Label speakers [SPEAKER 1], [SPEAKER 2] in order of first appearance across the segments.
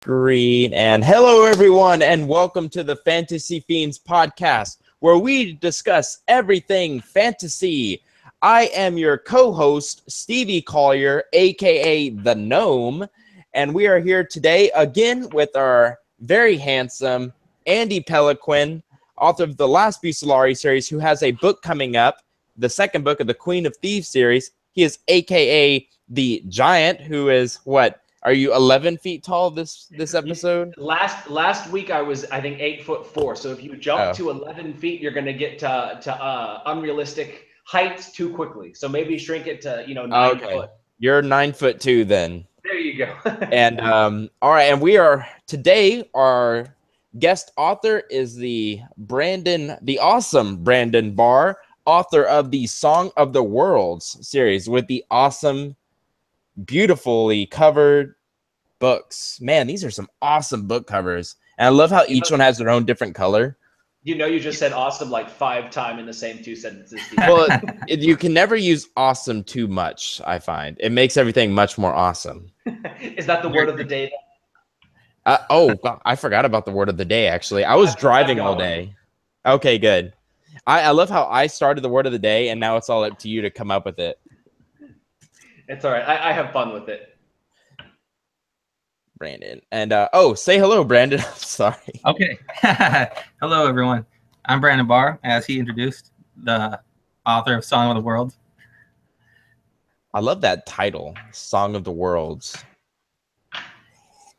[SPEAKER 1] Green and hello everyone and welcome to the Fantasy Fiends podcast where we discuss everything fantasy. I am your co-host Stevie Collier, aka The Gnome, and we are here today again with our very handsome Andy Peliquin, author of the Last Bucellari series, who has a book coming up, the second book of the Queen of Thieves series. He is aka the Giant, who is what? Are you 11 feet tall this episode?
[SPEAKER 2] Last week I was, I think, 8'4". So if you jump to 11 feet, you're going to get to unrealistic heights too quickly. So maybe shrink it to 9 foot.
[SPEAKER 1] You're 9'2" then.
[SPEAKER 2] There you go.
[SPEAKER 1] And all right, and we are today. Our guest author is the awesome Brandon Barr, author of the Song of the Worlds series with the awesome, beautifully covered books. Man, these are some awesome book covers. And I love how each one has their own different color.
[SPEAKER 2] You just said awesome like 5 times in the same 2 sentences.
[SPEAKER 1] Well, you can never use awesome too much, I find. It makes everything much more awesome.
[SPEAKER 2] Is that the word of the day?
[SPEAKER 1] God, I forgot about the word of the day, actually. I was driving all day. Okay, good. I love how I started the word of the day, and now it's all up to you to come up with it.
[SPEAKER 2] It's all right. I have fun with it.
[SPEAKER 1] Brandon. And say hello, Brandon. I'm sorry.
[SPEAKER 3] Okay. Hello, everyone. I'm Brandon Barr, as he introduced, the author of Song of the Worlds.
[SPEAKER 1] I love that title, Song of the Worlds.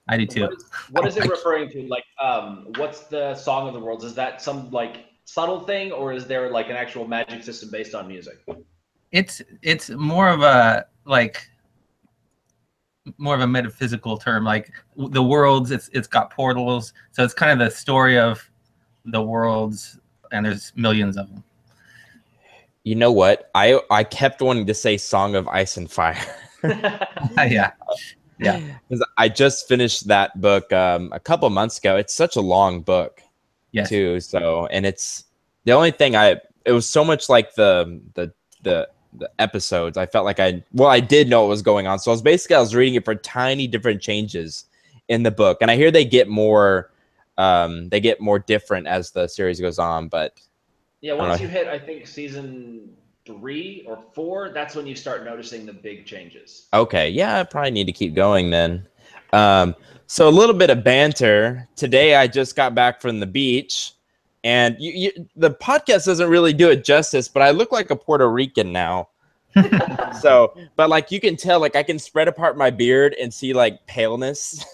[SPEAKER 3] I do too.
[SPEAKER 2] What is it referring to? Like, what's the Song of the Worlds? Is that some like subtle thing, or is there like an actual magic system based on music?
[SPEAKER 3] It's more of a metaphysical term, like the worlds. It's got portals, so it's kind of the story of the worlds, and there's millions of them.
[SPEAKER 1] You know what? I kept wanting to say Song of Ice and Fire.
[SPEAKER 3] Yeah.
[SPEAKER 1] Because I just finished that book a couple months ago. It's such a long book, too. So, and it's the only thing it was so much like the episodes. I felt like I did know what was going on. So I was reading it for tiny different changes in the book. And I hear they get more different as the series goes on. But
[SPEAKER 2] yeah, once you hit, I think, season 3 or 4, that's when you start noticing the big changes.
[SPEAKER 1] Okay. Yeah, I probably need to keep going then. So a little bit of banter. Today I just got back from the beach. And the podcast doesn't really do it justice, but I look like a Puerto Rican now. So, but like you can tell, like I can spread apart my beard and see like paleness.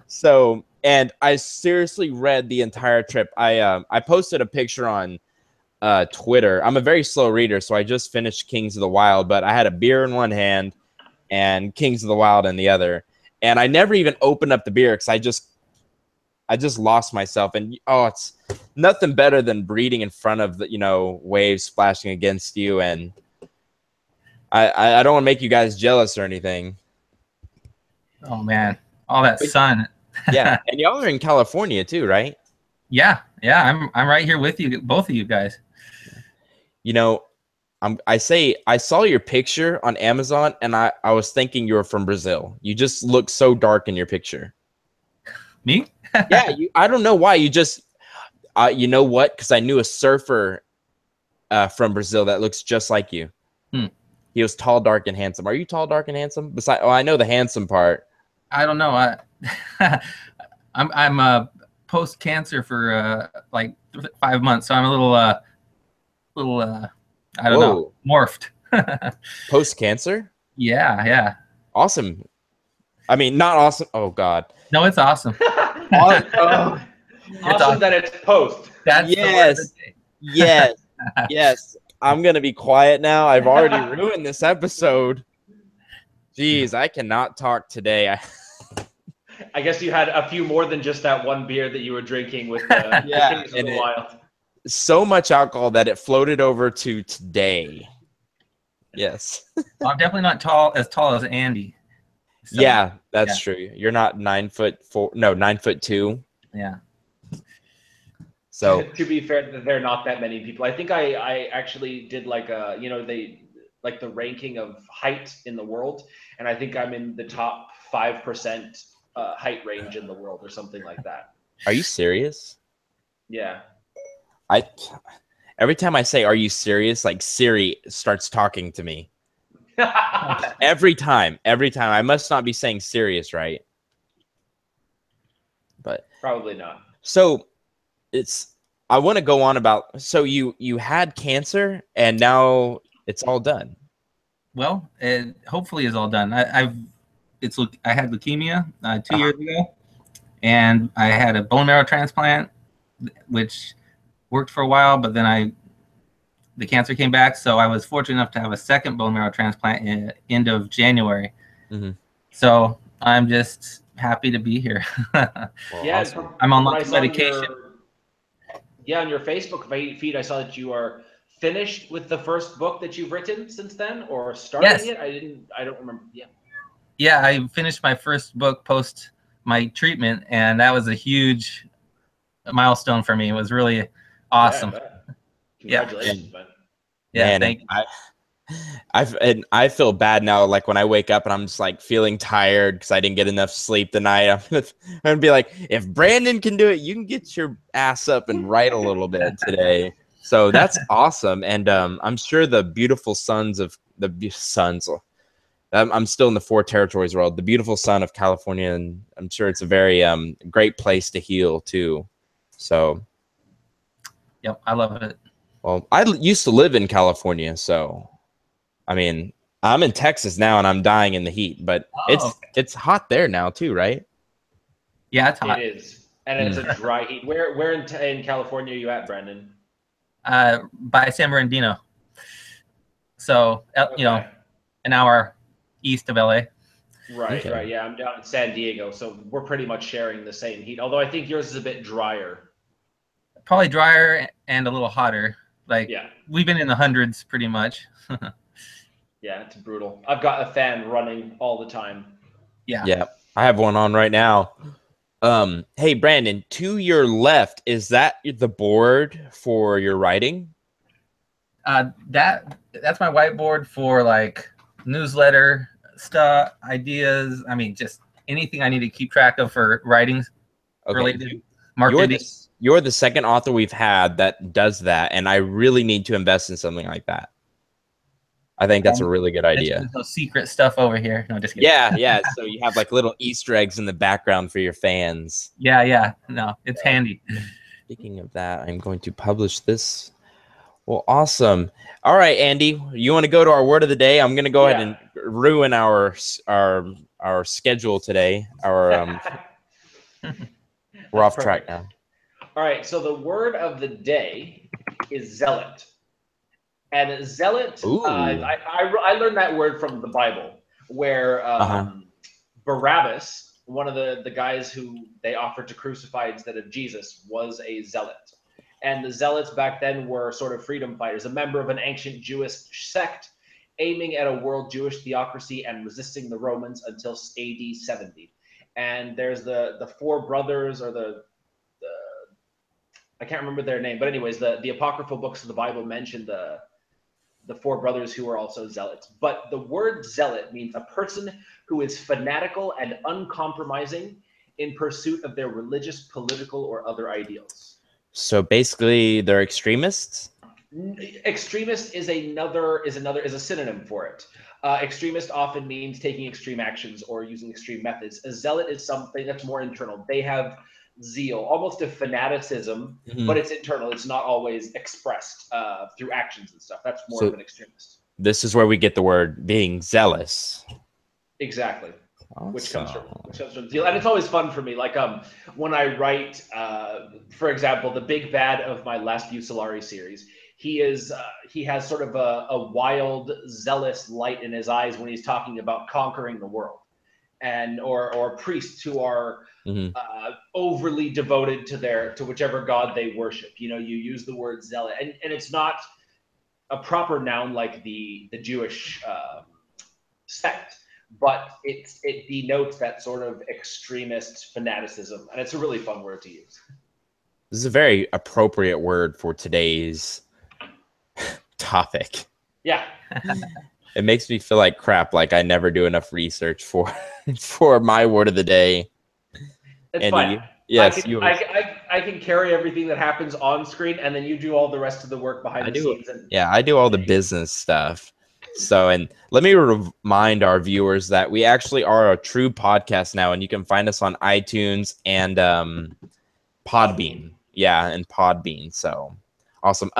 [SPEAKER 1] So, and I seriously read the entire trip. I posted a picture on Twitter. I'm a very slow reader, so I just finished Kings of the Wild, but I had a beer in one hand and Kings of the Wild in the other. And I never even opened up the beer because I just lost myself. And it's nothing better than reading in front of the waves splashing against you. And I don't want to make you guys jealous or anything.
[SPEAKER 3] Oh man, all that sun.
[SPEAKER 1] Yeah, and y'all are in California too, right?
[SPEAKER 3] Yeah. I'm right here with you, both of you guys.
[SPEAKER 1] I saw your picture on Amazon, and I was thinking you were from Brazil. You just look so dark in your picture.
[SPEAKER 3] Me?
[SPEAKER 1] Yeah, I don't know why. You just, you know what? Because I knew a surfer from Brazil that looks just like you. He was tall, dark, and handsome. Are you tall, dark, and handsome? I know the handsome part.
[SPEAKER 3] I don't know. I'm post cancer for like 5 months, so I'm a little I don't know, morphed.
[SPEAKER 1] Post cancer?
[SPEAKER 3] Yeah.
[SPEAKER 1] Awesome. I mean, not awesome. Oh God.
[SPEAKER 3] No, it's awesome.
[SPEAKER 2] Awesome that it's post.
[SPEAKER 3] That's
[SPEAKER 1] yes. I'm gonna be quiet now. I've already ruined this episode. Jeez, I cannot talk today.
[SPEAKER 2] I guess you had a few more than just that one beer that you were drinking with the Kings of the Wild.
[SPEAKER 1] So much alcohol that it floated over to today. Yes.
[SPEAKER 3] Well, I'm definitely not as tall as Andy.
[SPEAKER 1] So, yeah, that's true. You're not 9'4". No, 9'2".
[SPEAKER 3] Yeah.
[SPEAKER 2] So to be fair, there are not that many people. I think I actually did like the ranking of height in the world, and I think I'm in the top 5% height range in the world or something like that.
[SPEAKER 1] Are you serious?
[SPEAKER 2] Yeah.
[SPEAKER 1] Every time I say, "Are you serious?" like Siri starts talking to me. Every time. I must not be saying serious, right? But
[SPEAKER 2] probably not.
[SPEAKER 1] So I want to go on about. So you had cancer, and now it's all done.
[SPEAKER 3] Well, it hopefully is all done. I had leukemia 2 years ago, and I had a bone marrow transplant, which worked for a while, but then the cancer came back. So I was fortunate enough to have a second bone marrow transplant in the end of January.
[SPEAKER 1] Mm-hmm.
[SPEAKER 3] So I'm just happy to be here.
[SPEAKER 2] Well, yeah,
[SPEAKER 1] awesome.
[SPEAKER 3] I'm on lots of medication.
[SPEAKER 2] On your Facebook feed, I saw that you are finished with the first book that you've written since then, or starting it. I don't remember.
[SPEAKER 3] Yeah, I finished my first book post my treatment, and that was a huge milestone for me. It was really awesome.
[SPEAKER 2] Congratulations, man.
[SPEAKER 3] Yeah, thank you.
[SPEAKER 1] I feel bad now. Like when I wake up and I'm just like feeling tired because I didn't get enough sleep tonight. I'm gonna be like, if Brandon can do it, you can get your ass up and write a little bit today. So that's awesome. And I'm sure the beautiful sons of the sons. I'm still in the four territories world. The beautiful sun of California, and I'm sure it's a very great place to heal too. So,
[SPEAKER 3] yep, I love it.
[SPEAKER 1] Well, I used to live in California, so I mean, I'm in Texas now, and I'm dying in the heat. But it's hot there now too, right?
[SPEAKER 3] Yeah, it's hot.
[SPEAKER 2] It is, and it's a dry heat. Where in California are you at, Brandon?
[SPEAKER 3] By San Bernardino. So you know, an hour east of LA.
[SPEAKER 2] Right. Yeah, I'm down in San Diego, so we're pretty much sharing the same heat. Although I think yours is a bit drier.
[SPEAKER 3] Probably drier and a little hotter. Like we've been in the hundreds pretty much.
[SPEAKER 2] Yeah, it's brutal. I've got a fan running all the time.
[SPEAKER 1] Yeah, I have one on right now. Hey Brandon, to your left, is that the board for your writing?
[SPEAKER 3] That's my whiteboard for like newsletter stuff, ideas. I mean, just anything I need to keep track of for writing related marketing.
[SPEAKER 1] You're the second author we've had that does that, and I really need to invest in something like that. I think that's a really good idea.
[SPEAKER 3] No secret stuff over here. No, just kidding.
[SPEAKER 1] Yeah. So you have like little Easter eggs in the background for your fans.
[SPEAKER 3] Yeah. No, it's handy.
[SPEAKER 1] Speaking of that, I'm going to publish this. Well, awesome. All right, Andy, you want to go to our word of the day? I'm going to go ahead and ruin our schedule today. We're off track now.
[SPEAKER 2] All right, so the word of the day is zealot. And zealot, I learned that word from the Bible, where Barabbas, one of the guys who they offered to crucify instead of Jesus, was a zealot. And the zealots back then were sort of freedom fighters, a member of an ancient Jewish sect aiming at a world Jewish theocracy and resisting the Romans until AD 70. And there's the four brothers, or the I can't remember their name, but anyways, the apocryphal books of the Bible mention the four brothers who are also zealots. But the word zealot means a person who is fanatical and uncompromising in pursuit of their religious, political, or other ideals.
[SPEAKER 1] So basically, they're extremists?
[SPEAKER 2] Extremist is a synonym for it. Extremist often means taking extreme actions or using extreme methods. A zealot is something that's more internal. They have zeal, almost a fanaticism, but it's internal. It's not always expressed through actions and stuff. That's more of an extremist.
[SPEAKER 1] This is where we get the word being zealous.
[SPEAKER 2] Exactly. Awesome. Which comes from zeal. And it's always fun for me. Like when I write, for example, the big bad of my last Bucellari series, he has sort of a wild, zealous light in his eyes when he's talking about conquering the world, and or priests who are overly devoted to whichever god they worship. You use the word zealot, and it's not a proper noun like the Jewish sect, but it denotes that sort of extremist fanaticism, and it's a really fun word to use.
[SPEAKER 1] This is a very appropriate word for today's topic.
[SPEAKER 2] Yeah.
[SPEAKER 1] It makes me feel like crap, like I never do enough research for my word of the day.
[SPEAKER 2] It's
[SPEAKER 1] Andy,
[SPEAKER 2] fine.
[SPEAKER 1] you? Yes,
[SPEAKER 2] I can carry everything that happens on screen, and then you do all the rest of the work behind
[SPEAKER 1] I
[SPEAKER 2] the
[SPEAKER 1] do.
[SPEAKER 2] scenes. And
[SPEAKER 1] Yeah, I do all the business stuff. So, and let me remind our viewers that we actually are a true podcast now, and you can find us on iTunes and Podbean. Yeah, and Podbean. So awesome.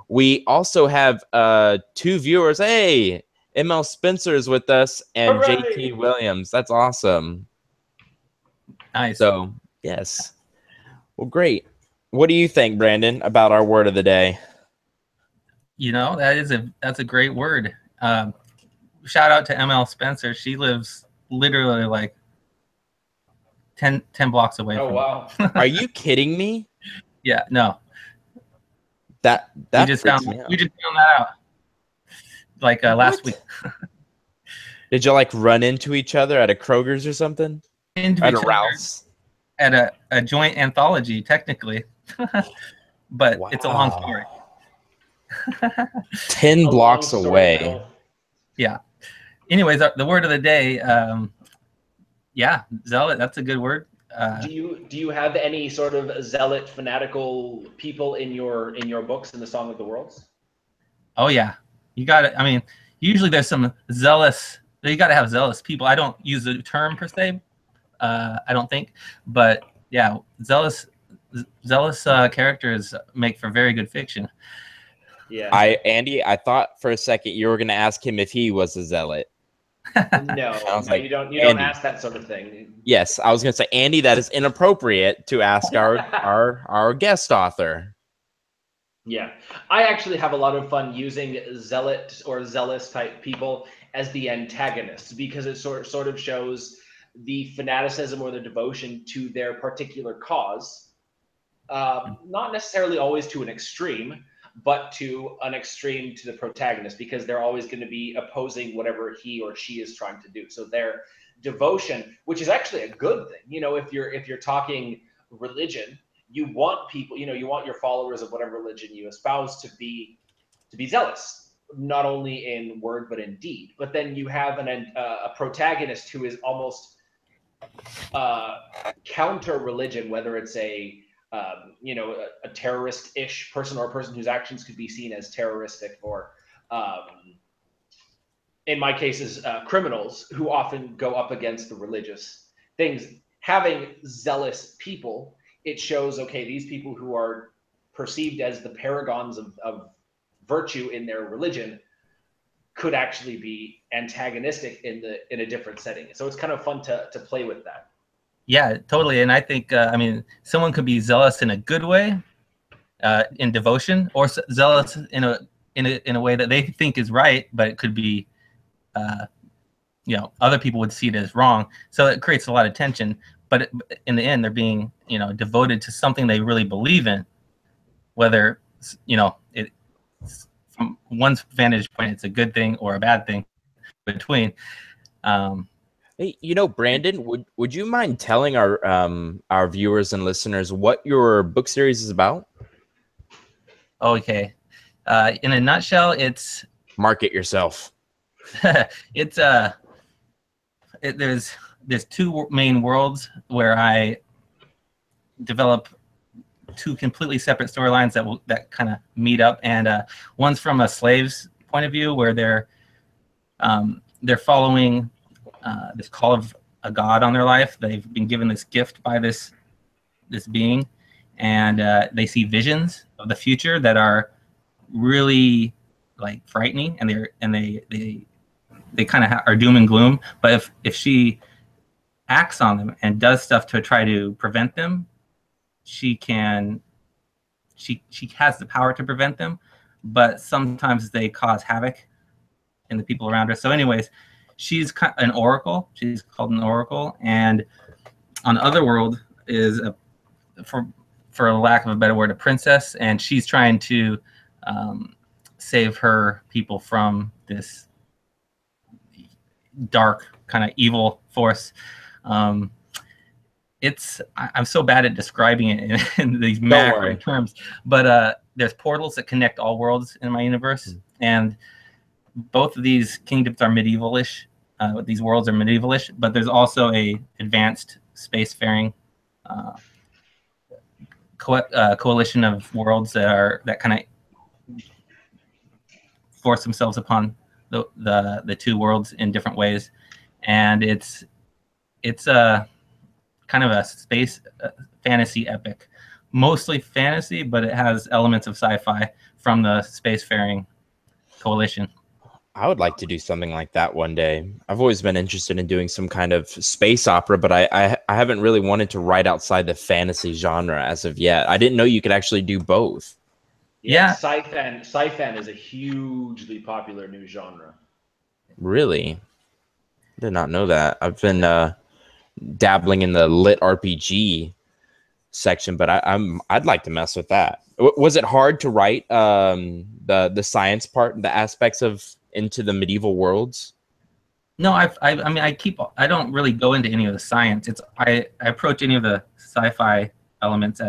[SPEAKER 1] We also have two viewers. Hey, ML Spencer's with us and JT
[SPEAKER 2] hooray!
[SPEAKER 1] Williams. That's awesome.
[SPEAKER 3] Nice.
[SPEAKER 1] So, yes. Well, great. What do you think, Brandon, about our word of the day?
[SPEAKER 3] You know, that's a great word. Shout out to ML Spencer. She lives literally like 10 blocks away
[SPEAKER 2] Oh
[SPEAKER 3] from
[SPEAKER 2] wow!
[SPEAKER 1] Are you kidding me?
[SPEAKER 3] Yeah, no.
[SPEAKER 1] That
[SPEAKER 3] We just
[SPEAKER 1] freaks
[SPEAKER 3] found
[SPEAKER 1] me out.
[SPEAKER 3] that out like last week.
[SPEAKER 1] Did you like run into each other at a Kroger's or something?
[SPEAKER 3] Into
[SPEAKER 1] At a
[SPEAKER 3] each other
[SPEAKER 1] Ralph's?
[SPEAKER 3] at a joint anthology, technically. But it's a long story.
[SPEAKER 1] 10 blocks away.
[SPEAKER 3] Yeah. Anyways, the word of the day, yeah, zealot. That's a good word.
[SPEAKER 2] Do you have any sort of zealot fanatical people in your books in the Song of the Worlds?
[SPEAKER 3] Oh yeah, you got it. I mean, usually there's some zealous. You got to have zealous people. I don't use the term per se. I don't think, but yeah, zealous characters make for very good fiction.
[SPEAKER 2] Yeah.
[SPEAKER 1] Andy, I thought for a second you were going to ask him if he was a zealot.
[SPEAKER 2] No,
[SPEAKER 1] like,
[SPEAKER 2] you don't
[SPEAKER 1] Andy.
[SPEAKER 2] ask that sort of thing.
[SPEAKER 1] Yes, I was going to say, Andy, that is inappropriate to ask our guest author.
[SPEAKER 2] Yeah, I actually have a lot of fun using zealot or zealous type people as the antagonists because it sort of shows the fanaticism or the devotion to their particular cause. Not necessarily always to an extreme, but to an extreme to the protagonist, because they're always going to be opposing whatever he or she is trying to do. So their devotion, which is actually a good thing, you know, if you're talking religion, you want people, you know, you want your followers of whatever religion you espouse to be zealous, not only in word but in deed. But then you have a protagonist who is almost counter religion, whether it's a you know, a terrorist-ish person or a person whose actions could be seen as terroristic, or in my cases, criminals who often go up against the religious things. Having zealous people, it shows, okay, these people who are perceived as the paragons of virtue in their religion could actually be antagonistic in a different setting. So it's kind of fun to play with that.
[SPEAKER 3] Yeah, totally. And I think, I mean, someone could be zealous in a good way, in devotion, or zealous in a way that they think is right, but it could be, you know, other people would see it as wrong. So it creates a lot of tension. But in the end, they're being, you know, devoted to something they really believe in, whether, you know, it from one's vantage point, it's a good thing or a bad thing between.
[SPEAKER 1] Hey, you know, Brandon, would you mind telling our viewers and listeners what your book series is about?
[SPEAKER 3] Okay. In a nutshell, it's
[SPEAKER 1] market yourself.
[SPEAKER 3] It's there's two main worlds where I develop two completely separate storylines that kind of meet up, and one's from a slave's point of view, where they're following this call of a god on their life. They've been given this gift by this being, and they see visions of the future that are really like frightening, and they kind of are doom and gloom. But if she acts on them and does stuff to try to prevent them, she has the power to prevent them, but sometimes they cause havoc in the people around her. So anyways, she's an oracle. She's called an oracle, and on Otherworld is for lack of a better word, a princess, and she's trying to save her people from this dark kind of evil force. I'm so bad at describing it in these macro terms, but there's portals that connect all worlds in my universe, and both of these kingdoms are medievalish. These worlds are medievalish, but there's also a advanced spacefaring coalition of worlds that kind of force themselves upon the two worlds in different ways, and it's a kind of a space fantasy epic, mostly fantasy, but it has elements of sci-fi from the spacefaring coalition.
[SPEAKER 1] I would like to do something like that one day. I've always been interested in doing some kind of space opera, but I haven't really wanted to write outside the fantasy genre as of yet. I didn't know you could actually do both.
[SPEAKER 2] Yeah, sci-fan is a hugely popular new genre.
[SPEAKER 1] Really? I did not know that. I've been dabbling in the lit RPG section, but I'd like to mess with that. Was it hard to write the science part, the aspects of Into the Medieval Worlds?
[SPEAKER 3] No, I mean, I don't really go into any of the science. I approach any of the sci-fi elements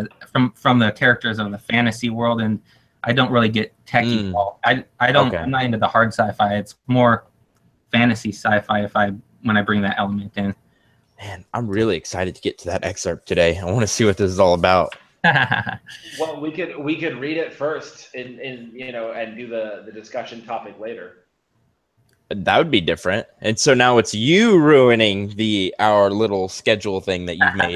[SPEAKER 3] from the characters of the fantasy world, and I don't really get techie involved. I don't. Okay. I'm not into the hard sci-fi. It's more fantasy sci-fi when I bring that element in.
[SPEAKER 1] Man, I'm really excited to get to that excerpt today. I want to see what this is all about.
[SPEAKER 2] Well, we could read it first and do the discussion topic later.
[SPEAKER 1] That would be different. And so now it's you ruining our little schedule thing that you've made.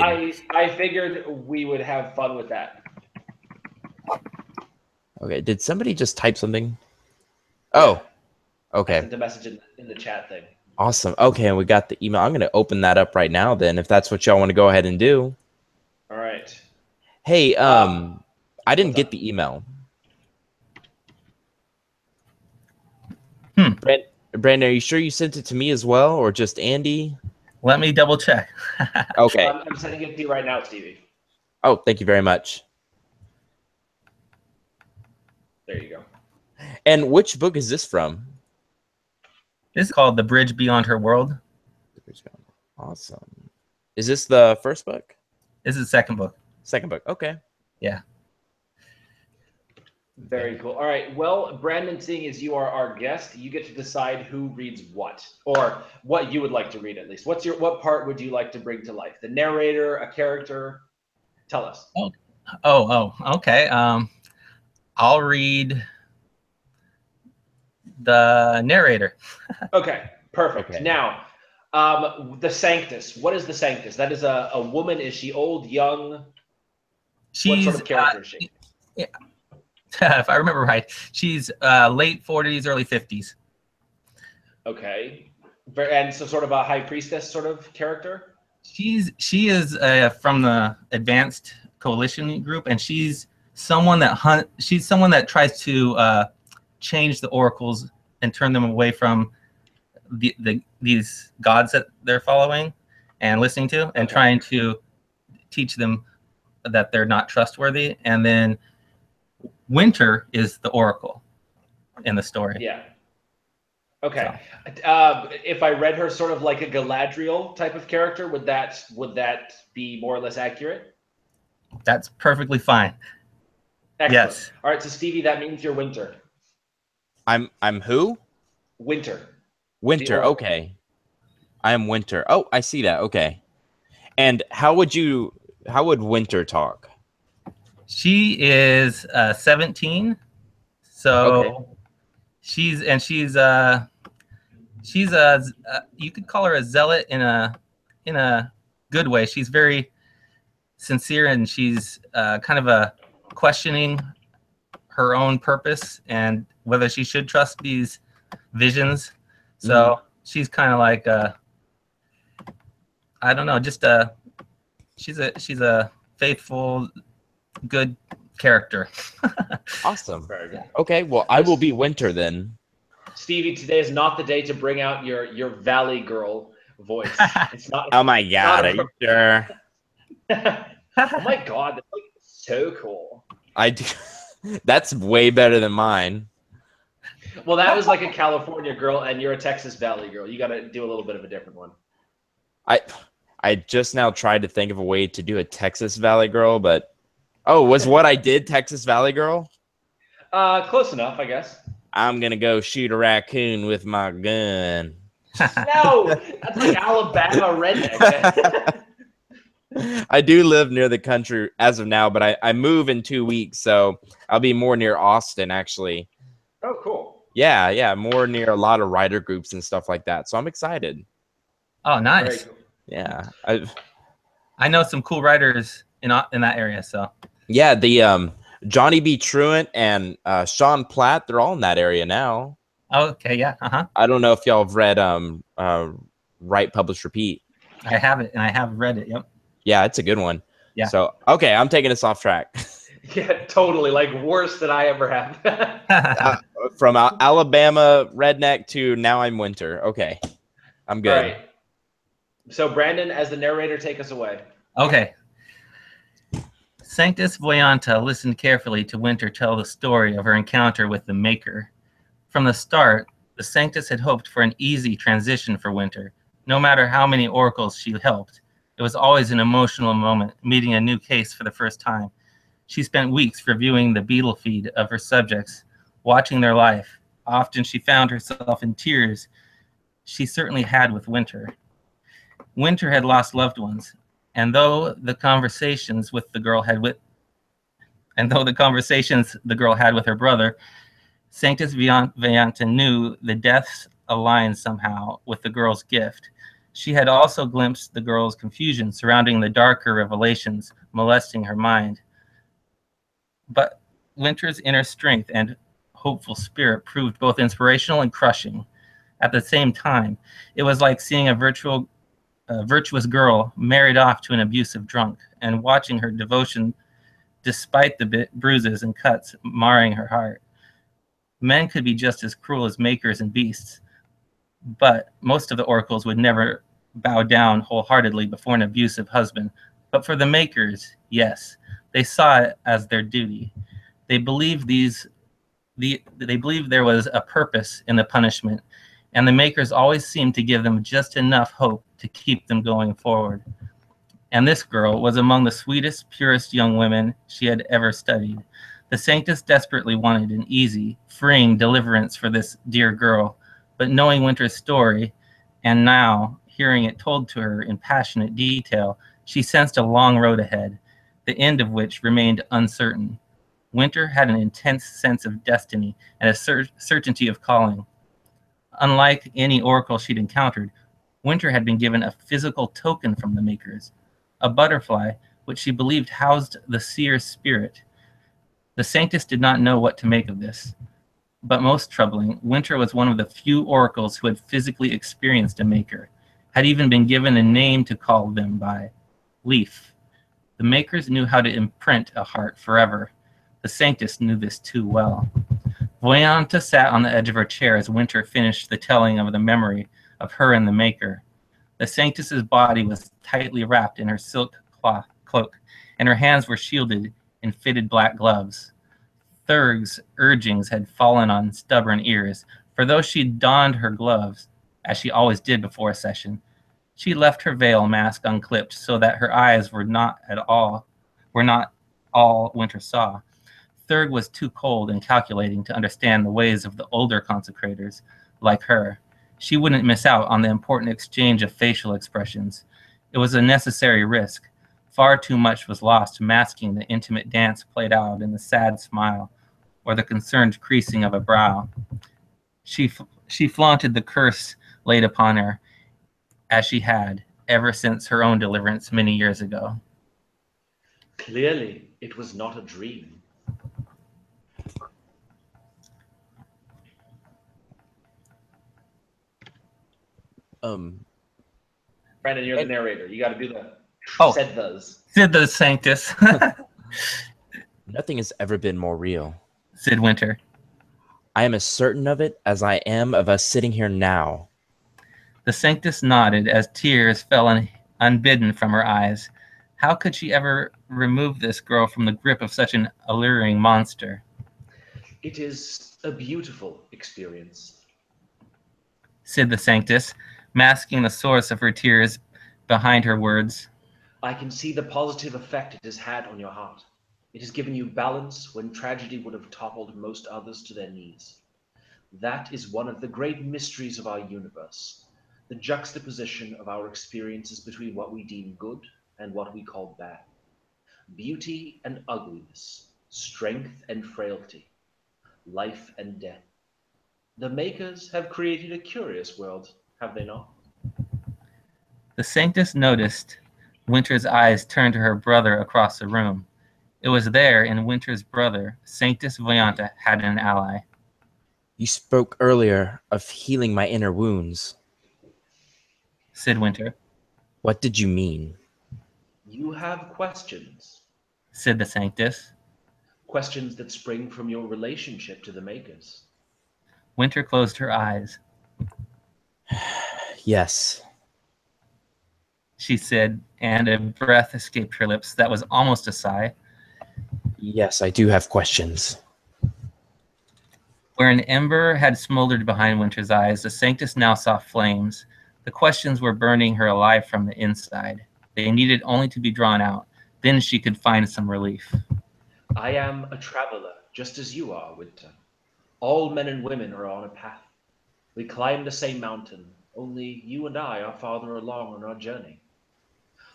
[SPEAKER 2] I figured we would have fun with that.
[SPEAKER 1] Okay, did somebody just type something? Oh, okay.
[SPEAKER 2] I sent a message in the chat thing.
[SPEAKER 1] Awesome. Okay, and we got the email. I'm going to open that up right now then, if that's what y'all want to go ahead and do.
[SPEAKER 2] All right.
[SPEAKER 1] Hey, I didn't get the email. Brandon, are you sure you sent it to me as well, or just Andy?
[SPEAKER 3] Let me double check.
[SPEAKER 1] Okay.
[SPEAKER 2] I'm sending it to you right now, Stevie.
[SPEAKER 1] Oh, thank you very much.
[SPEAKER 2] There you go.
[SPEAKER 1] And which book is this from?
[SPEAKER 3] This is called The Bridge Beyond Her World.
[SPEAKER 1] Awesome. Is this the first book?
[SPEAKER 3] This is the second book.
[SPEAKER 1] Second book. Okay.
[SPEAKER 3] Yeah.
[SPEAKER 2] Very cool. All right. Well, Brandon, seeing as you are our guest, you get to decide who reads what, or what you would like to read at least. What part would you like to bring to life? The narrator, a character? Tell us.
[SPEAKER 3] Okay. I'll read the narrator.
[SPEAKER 2] Okay, perfect. Okay. Now, the Sanctus. What is the Sanctus? That is a woman. Is she old, young? What sort of character is she?
[SPEAKER 3] Yeah. If I remember right, she's late 40s, early 50s.
[SPEAKER 2] Okay, and so sort of a high priestess sort of character.
[SPEAKER 3] She is from the advanced coalition group, and she's someone that tries to change the oracles and turn them away from these gods that they're following and listening to, and trying to teach them that they're not trustworthy. And then Winter is the oracle in the story.
[SPEAKER 2] Yeah. Okay. So. If I read her sort of like a Galadriel type of character, would that be more or less accurate?
[SPEAKER 3] That's perfectly fine.
[SPEAKER 2] Excellent.
[SPEAKER 3] Yes.
[SPEAKER 2] All right. So Stevie, that means you're Winter.
[SPEAKER 1] I'm who?
[SPEAKER 2] Winter.
[SPEAKER 1] Winter. Okay. I am Winter. Oh, I see that. Okay. And how would Winter talk?
[SPEAKER 3] She is 17, so she's a you could call her a zealot in a good way. She's very sincere, and she's kind of a questioning her own purpose and whether she should trust these visions. So she's kind of like I don't know, just she's a faithful, good character.
[SPEAKER 1] Awesome. Very good. Okay, well, I will be Winter then.
[SPEAKER 2] Stevie, today is not the day to bring out your Valley Girl voice. It's not.
[SPEAKER 1] Oh my God, are you sure?
[SPEAKER 2] Oh my God, that's like so cool.
[SPEAKER 1] I do. That's way better than mine.
[SPEAKER 2] Well, that was like a California girl, and you're a Texas Valley girl. You got to do a little bit of a different one.
[SPEAKER 1] I just now tried to think of a way to do a Texas Valley girl, but was what I did Texas Valley girl?
[SPEAKER 2] Close enough, I guess.
[SPEAKER 1] I'm gonna go shoot a raccoon with my gun.
[SPEAKER 2] No, that's like Alabama redneck.
[SPEAKER 1] I do live near the country as of now, but I move in 2 weeks, so I'll be more near Austin, actually.
[SPEAKER 2] Oh, cool.
[SPEAKER 1] Yeah, more near a lot of writer groups and stuff like that. So I'm excited.
[SPEAKER 3] Oh, nice.
[SPEAKER 2] Very cool.
[SPEAKER 1] Yeah,
[SPEAKER 3] I know some cool writers in that area. So
[SPEAKER 1] yeah, the Johnny B. Truant and Sean Platt, they're all in that area now.
[SPEAKER 3] okay, yeah,
[SPEAKER 1] I don't know if y'all have read Write, Publish, Repeat.
[SPEAKER 3] I have it, and I have read it. Yep.
[SPEAKER 1] Yeah, it's a good one.
[SPEAKER 3] Yeah.
[SPEAKER 1] So okay, I'm taking us off track.
[SPEAKER 2] Yeah, totally. Like worse than I ever have.
[SPEAKER 1] From Alabama redneck to now I'm winter. Okay, I'm good.
[SPEAKER 2] All right. So Brandon, as the narrator, take us away.
[SPEAKER 3] Okay. Sanctus Voyanta listened carefully to Winter tell the story of her encounter with the Maker. From the start, the Sanctus had hoped for an easy transition for Winter. No matter how many oracles she helped, it was always an emotional moment, meeting a new case for the first time. She spent weeks reviewing the beetle feed of her subjects, watching their life. Often she found herself in tears. She certainly had with Winter. Winter had lost loved ones, and though the conversations the girl had with her brother, Sanctus Vianta knew the deaths aligned somehow with the girl's gift. She had also glimpsed the girl's confusion surrounding the darker revelations molesting her mind. But Winter's inner strength and hopeful spirit proved both inspirational and crushing. At the same time, it was like seeing a virtuous girl married off to an abusive drunk and watching her devotion despite the bruises and cuts marring her heart. Men could be just as cruel as makers and beasts, but most of the oracles would never bow down wholeheartedly before an abusive husband. But for the makers, yes, they saw it as their duty. They believed they believed there was a purpose in the punishment, and the makers always seemed to give them just enough hope to keep them going forward. And this girl was among the sweetest, purest young women she had ever studied. The Sanctus desperately wanted an easy, freeing deliverance for this dear girl, but knowing Winter's story, and now hearing it told to her in passionate detail, she sensed a long road ahead, the end of which remained uncertain. Winter had an intense sense of destiny and a certainty of calling. Unlike any oracle she'd encountered, Winter had been given a physical token from the makers, a butterfly which she believed housed the seer's spirit. The Sanctus did not know what to make of this. But most troubling, Winter was one of the few oracles who had physically experienced a maker, had even been given a name to call them by, Leaf. The makers knew how to imprint a heart forever. The Sanctus knew this too well. Voyanta sat on the edge of her chair as Winter finished the telling of the memory of her and the maker. The Sanctus's body was tightly wrapped in her silk cloak, and her hands were shielded in fitted black gloves. Thurg's urgings had fallen on stubborn ears, for though she donned her gloves, as she always did before a session, she left her veil mask unclipped so that her eyes were not all Winter saw. Thurg was too cold and calculating to understand the ways of the older consecrators like her. She wouldn't miss out on the important exchange of facial expressions. It was a necessary risk. Far too much was lost masking the intimate dance played out in the sad smile or the concerned creasing of a brow. She flaunted the curse laid upon her, as she had ever since her own deliverance many years ago.
[SPEAKER 2] Clearly, it was not a dream. Brandon, you're the narrator. You got to do the said those.
[SPEAKER 3] Said the Sanctus.
[SPEAKER 1] Nothing has ever been more real.
[SPEAKER 3] Said Winter.
[SPEAKER 1] I am as certain of it as I am of us sitting here now.
[SPEAKER 3] The Sanctus nodded as tears fell unbidden from her eyes. How could she ever remove this girl from the grip of such an alluring monster?
[SPEAKER 2] It is a beautiful experience,
[SPEAKER 3] said the Sanctus, masking the source of her tears behind her words.
[SPEAKER 2] I can see the positive effect it has had on your heart. It has given you balance when tragedy would have toppled most others to their knees. That is one of the great mysteries of our universe, the juxtaposition of our experiences between what we deem good and what we call bad, beauty and ugliness, strength and frailty, life and death. The makers have created a curious world, have they not?
[SPEAKER 3] The Sanctus noticed Winter's eyes turn to her brother across the room. It was there in Winter's brother, Sanctus Voyanta, had an ally.
[SPEAKER 1] You spoke earlier of healing my inner wounds,
[SPEAKER 3] said Winter.
[SPEAKER 1] What did you mean?
[SPEAKER 2] You have questions,
[SPEAKER 3] said the Sanctus.
[SPEAKER 2] Questions that spring from your relationship to the makers.
[SPEAKER 3] Winter closed her eyes.
[SPEAKER 1] Yes,
[SPEAKER 3] she said, and a breath escaped her lips that was almost a sigh.
[SPEAKER 1] Yes, I do have questions.
[SPEAKER 3] Where an ember had smoldered behind Winter's eyes, the Sanctus now saw flames. The questions were burning her alive from the inside. They needed only to be drawn out. Then she could find some relief.
[SPEAKER 2] I am a traveler, just as you are, Winter. All men and women are on a path. We climb the same mountain, only you and I are farther along on our journey.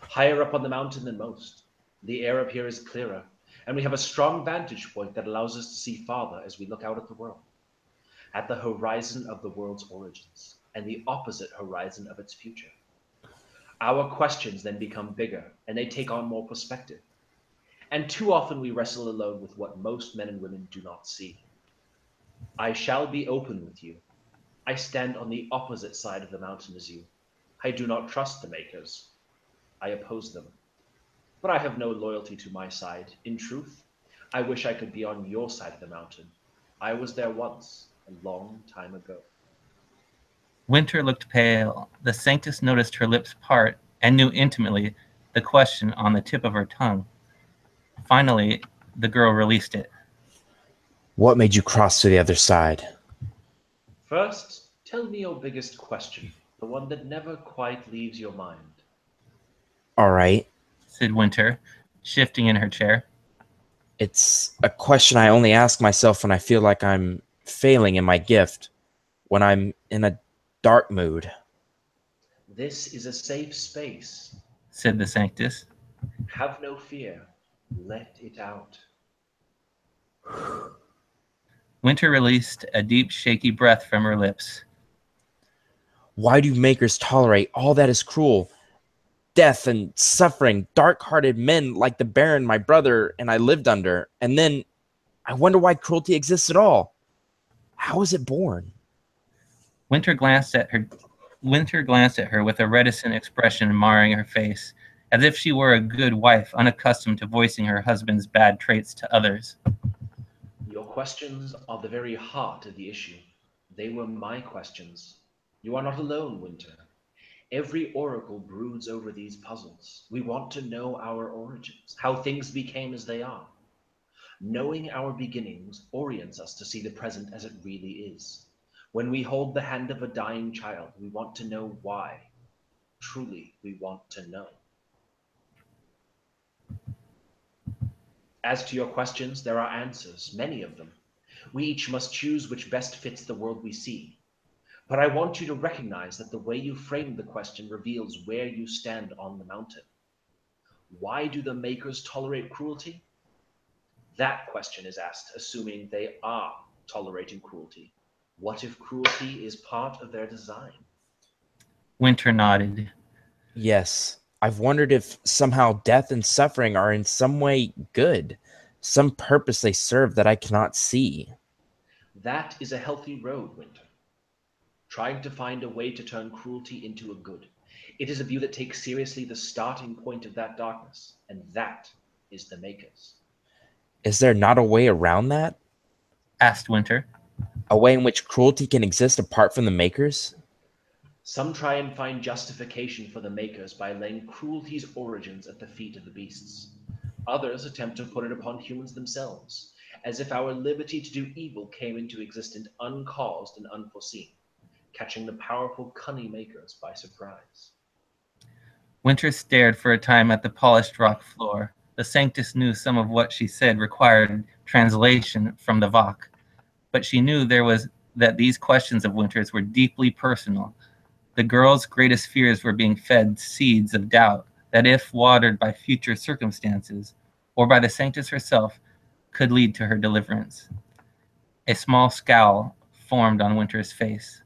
[SPEAKER 2] Higher up on the mountain than most. The air up here is clearer, and we have a strong vantage point that allows us to see farther as we look out at the world. At the horizon of the world's origins, and the opposite horizon of its future. Our questions then become bigger, and they take on more perspective. And too often we wrestle alone with what most men and women do not see. I shall be open with you. I stand on the opposite side of the mountain as you. I do not trust the makers. I oppose them. But I have no loyalty to my side. In truth, I wish I could be on your side of the mountain. I was there once, a long time ago.
[SPEAKER 3] Winter looked pale. The Sanctus noticed her lips part and knew intimately the question on the tip of her tongue. Finally, the girl released it.
[SPEAKER 1] What made you cross to the other side?
[SPEAKER 2] First, tell me your biggest question, the one that never quite leaves your mind.
[SPEAKER 1] All right,
[SPEAKER 3] said Winter, shifting in her chair.
[SPEAKER 1] It's a question I only ask myself when I feel like I'm failing in my gift, when I'm in a dark mood.
[SPEAKER 2] This is a safe space,
[SPEAKER 3] said the Sanctus.
[SPEAKER 2] Have no fear. Let it out.
[SPEAKER 3] Winter released a deep, shaky breath from her lips.
[SPEAKER 1] Why do makers tolerate all that is cruel? Death and suffering, dark-hearted men like the Baron my brother and I lived under. And then I wonder why cruelty exists at all. How is it born?
[SPEAKER 3] Winter glanced at her with a reticent expression marring her face, as if she were a good wife unaccustomed to voicing her husband's bad traits to others.
[SPEAKER 2] Your questions are the very heart of the issue. They were my questions. You are not alone, Winter. Every oracle broods over these puzzles. We want to know our origins, how things became as they are. Knowing our beginnings orients us to see the present as it really is. When we hold the hand of a dying child, we want to know why. Truly, we want to know. As to your questions, there are answers, many of them. We each must choose which best fits the world we see. But I want you to recognize that the way you frame the question reveals where you stand on the mountain. Why do the makers tolerate cruelty? That question is asked assuming they are tolerating cruelty. What if cruelty is part of their design?
[SPEAKER 3] Winter nodded.
[SPEAKER 1] Yes, I've wondered if somehow death and suffering are in some way good, some purpose they serve that I cannot see.
[SPEAKER 2] That is a healthy road, Winter. Trying to find a way to turn cruelty into a good. It is a view that takes seriously the starting point of that darkness, and that is the makers.
[SPEAKER 1] Is there not a way around that?
[SPEAKER 3] Asked Winter.
[SPEAKER 1] A way in which cruelty can exist apart from the makers?
[SPEAKER 2] Some try and find justification for the makers by laying cruelty's origins at the feet of the beasts. Others attempt to put it upon humans themselves, as if our liberty to do evil came into existence uncaused and unforeseen, catching the powerful, cunning makers by surprise.
[SPEAKER 3] Winter stared for a time at the polished rock floor. The Sanctus knew some of what she said required translation from the Vok, but she knew that these questions of Winter's were deeply personal. The girl's greatest fears were being fed seeds of doubt that if watered by future circumstances, or by the Sanctus herself, could lead to her deliverance. A small scowl formed on Winter's face.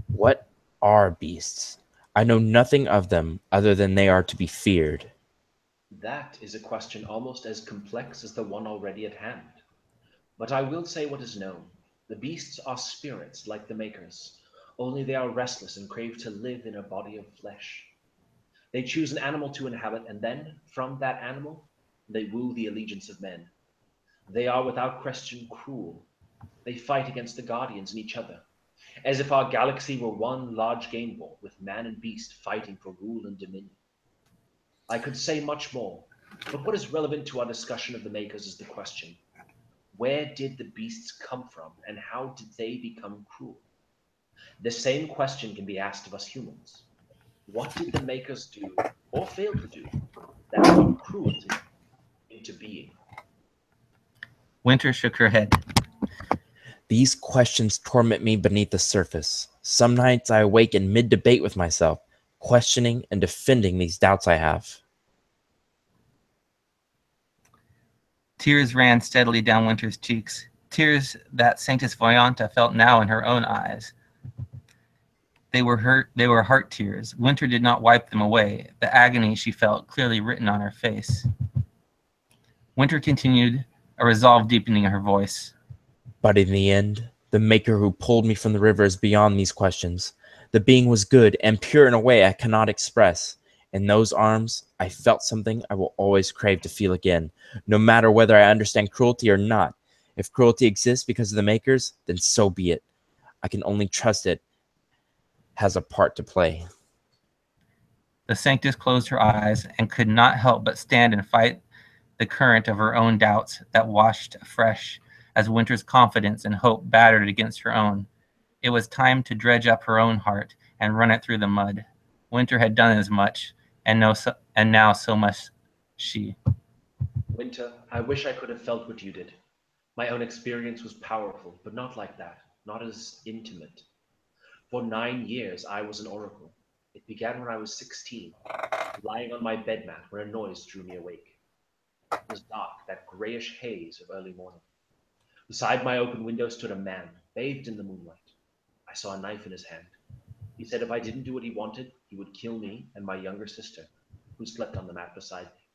[SPEAKER 1] What are beasts? I know nothing of them other than they are to be feared.
[SPEAKER 2] That is a question almost as complex as the one already at hand. But I will say what is known. The beasts are spirits like the makers, only they are restless and crave to live in a body of flesh. They choose an animal to inhabit, and then, from that animal, they woo the allegiance of men. They are without question cruel. They fight against the guardians and each other, as if our galaxy were one large game board with man and beast fighting for rule and dominion. I could say much more, but what is relevant to our discussion of the makers is the question: where did the beasts come from, and how did they become cruel? The same question can be asked of us humans. What did the makers do, or fail to do, that brought cruelty into being?
[SPEAKER 3] Winter shook her head.
[SPEAKER 1] These questions torment me beneath the surface. Some nights I awake in mid-debate with myself, questioning and defending these doubts I have.
[SPEAKER 3] Tears ran steadily down Winter's cheeks, tears that Sanctus Voyanta felt now in her own eyes. They were heart tears. Winter did not wipe them away, the agony she felt clearly written on her face. Winter continued, a resolve deepening her voice.
[SPEAKER 1] But in the end, the maker who pulled me from the river is beyond these questions. The being was good and pure in a way I cannot express. In those arms, I felt something I will always crave to feel again, no matter whether I understand cruelty or not. If cruelty exists because of the makers, then so be it. I can only trust it has a part to play.
[SPEAKER 3] The Sanctus closed her eyes and could not help but stand and fight the current of her own doubts that washed afresh as Winter's confidence and hope battered against her own. It was time to dredge up her own heart and run it through the mud. Winter had done as much, and now so must she.
[SPEAKER 2] Winter, I wish I could have felt what you did. My own experience was powerful, but not like that, not as intimate. For 9 years, I was an oracle. It began when I was 16, lying on my bed mat when a noise drew me awake. It was dark, that grayish haze of early morning. Beside my open window stood a man, bathed in the moonlight. I saw a knife in his hand. He said if I didn't do what he wanted, he would kill me and my younger sister, who slept on the mat beside me.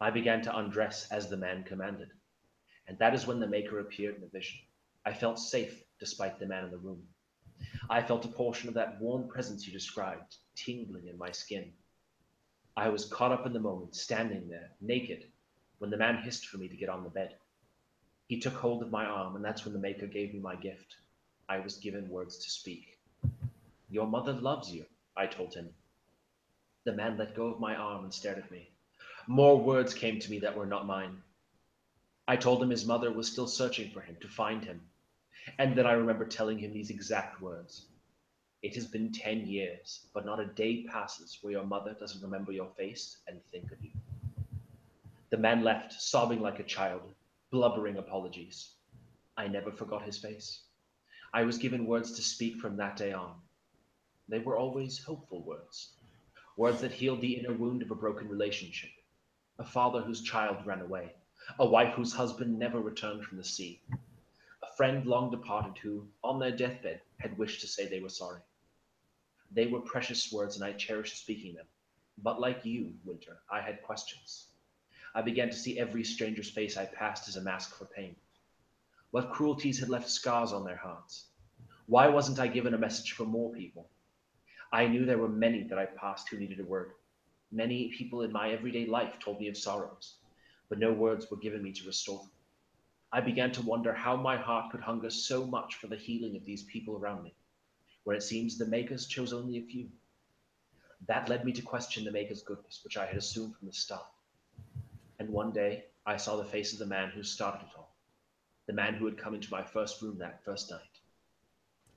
[SPEAKER 2] I began to undress as the man commanded, and that is when the Maker appeared in a vision. I felt safe despite the man in the room. I felt a portion of that warm presence you described, tingling in my skin. I was caught up in the moment, standing there, naked, when the man hissed for me to get on the bed. He took hold of my arm, and that's when the Maker gave me my gift. I was given words to speak. Your mother loves you, I told him. The man let go of my arm and stared at me. More words came to me that were not mine. I told him his mother was still searching for him, to find him. And then I remember telling him these exact words. It has been 10 years, but not a day passes where your mother doesn't remember your face and think of you. The man left, sobbing like a child, blubbering apologies. I never forgot his face. I was given words to speak from that day on. They were always hopeful words, words that healed the inner wound of a broken relationship, a father whose child ran away, a wife whose husband never returned from the sea, a friend long departed who, on their deathbed, had wished to say they were sorry. They were precious words, and I cherished speaking them. But like you, Winter, I had questions. I began to see every stranger's face I passed as a mask for pain. What cruelties had left scars on their hearts? Why wasn't I given a message for more people? I knew there were many that I passed who needed a word. Many people in my everyday life told me of sorrows, but no words were given me to restore them. I began to wonder how my heart could hunger so much for the healing of these people around me, where it seems the makers chose only a few. That led me to question the maker's goodness, which I had assumed from the start. And one day, I saw the face of the man who started it all, the man who had come into my first room that first night.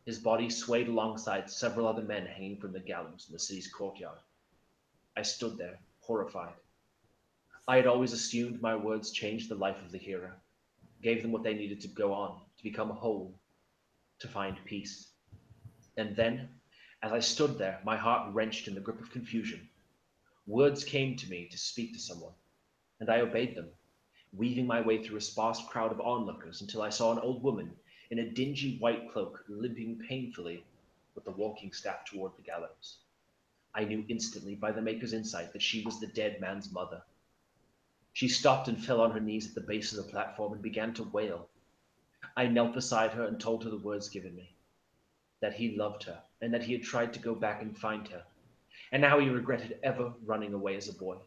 [SPEAKER 2] His body swayed alongside several other men hanging from the gallows in the city's courtyard. I stood there, horrified. I had always assumed my words changed the life of the hero, gave them what they needed to go on, to become whole, to find peace. And then, as I stood there, my heart wrenched in the grip of confusion, Words came to me to speak to someone, and I obeyed them, weaving my way through a sparse crowd of onlookers until I saw an old woman in a dingy white cloak limping painfully with the walking staff toward the gallows. I knew instantly by the Maker's insight that she was the dead man's mother. She stopped and fell on her knees at the base of the platform and began to wail. I knelt beside her and told her the words given me, that he loved her and that he had tried to go back and find her, and now he regretted ever running away as a boy.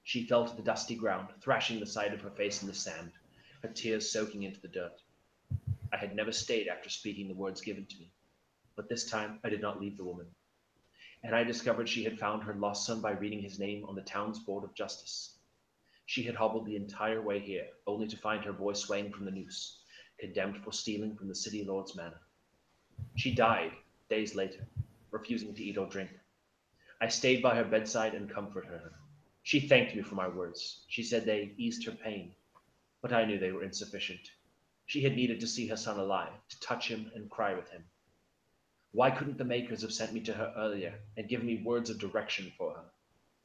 [SPEAKER 2] She fell to the dusty ground, thrashing the side of her face in the sand, her tears soaking into the dirt. I had never stayed after speaking the words given to me, but this time I did not leave the woman, and I discovered she had found her lost son by reading his name on the town's board of justice. She had hobbled the entire way here, only to find her boy swaying from the noose, condemned for stealing from the city lord's manor. She died days later, refusing to eat or drink. I stayed by her bedside and comforted her. She thanked me for my words. She said they eased her pain, but I knew they were insufficient. She had needed to see her son alive, to touch him and cry with him. Why couldn't the Makers have sent me to her earlier and given me words of direction for her,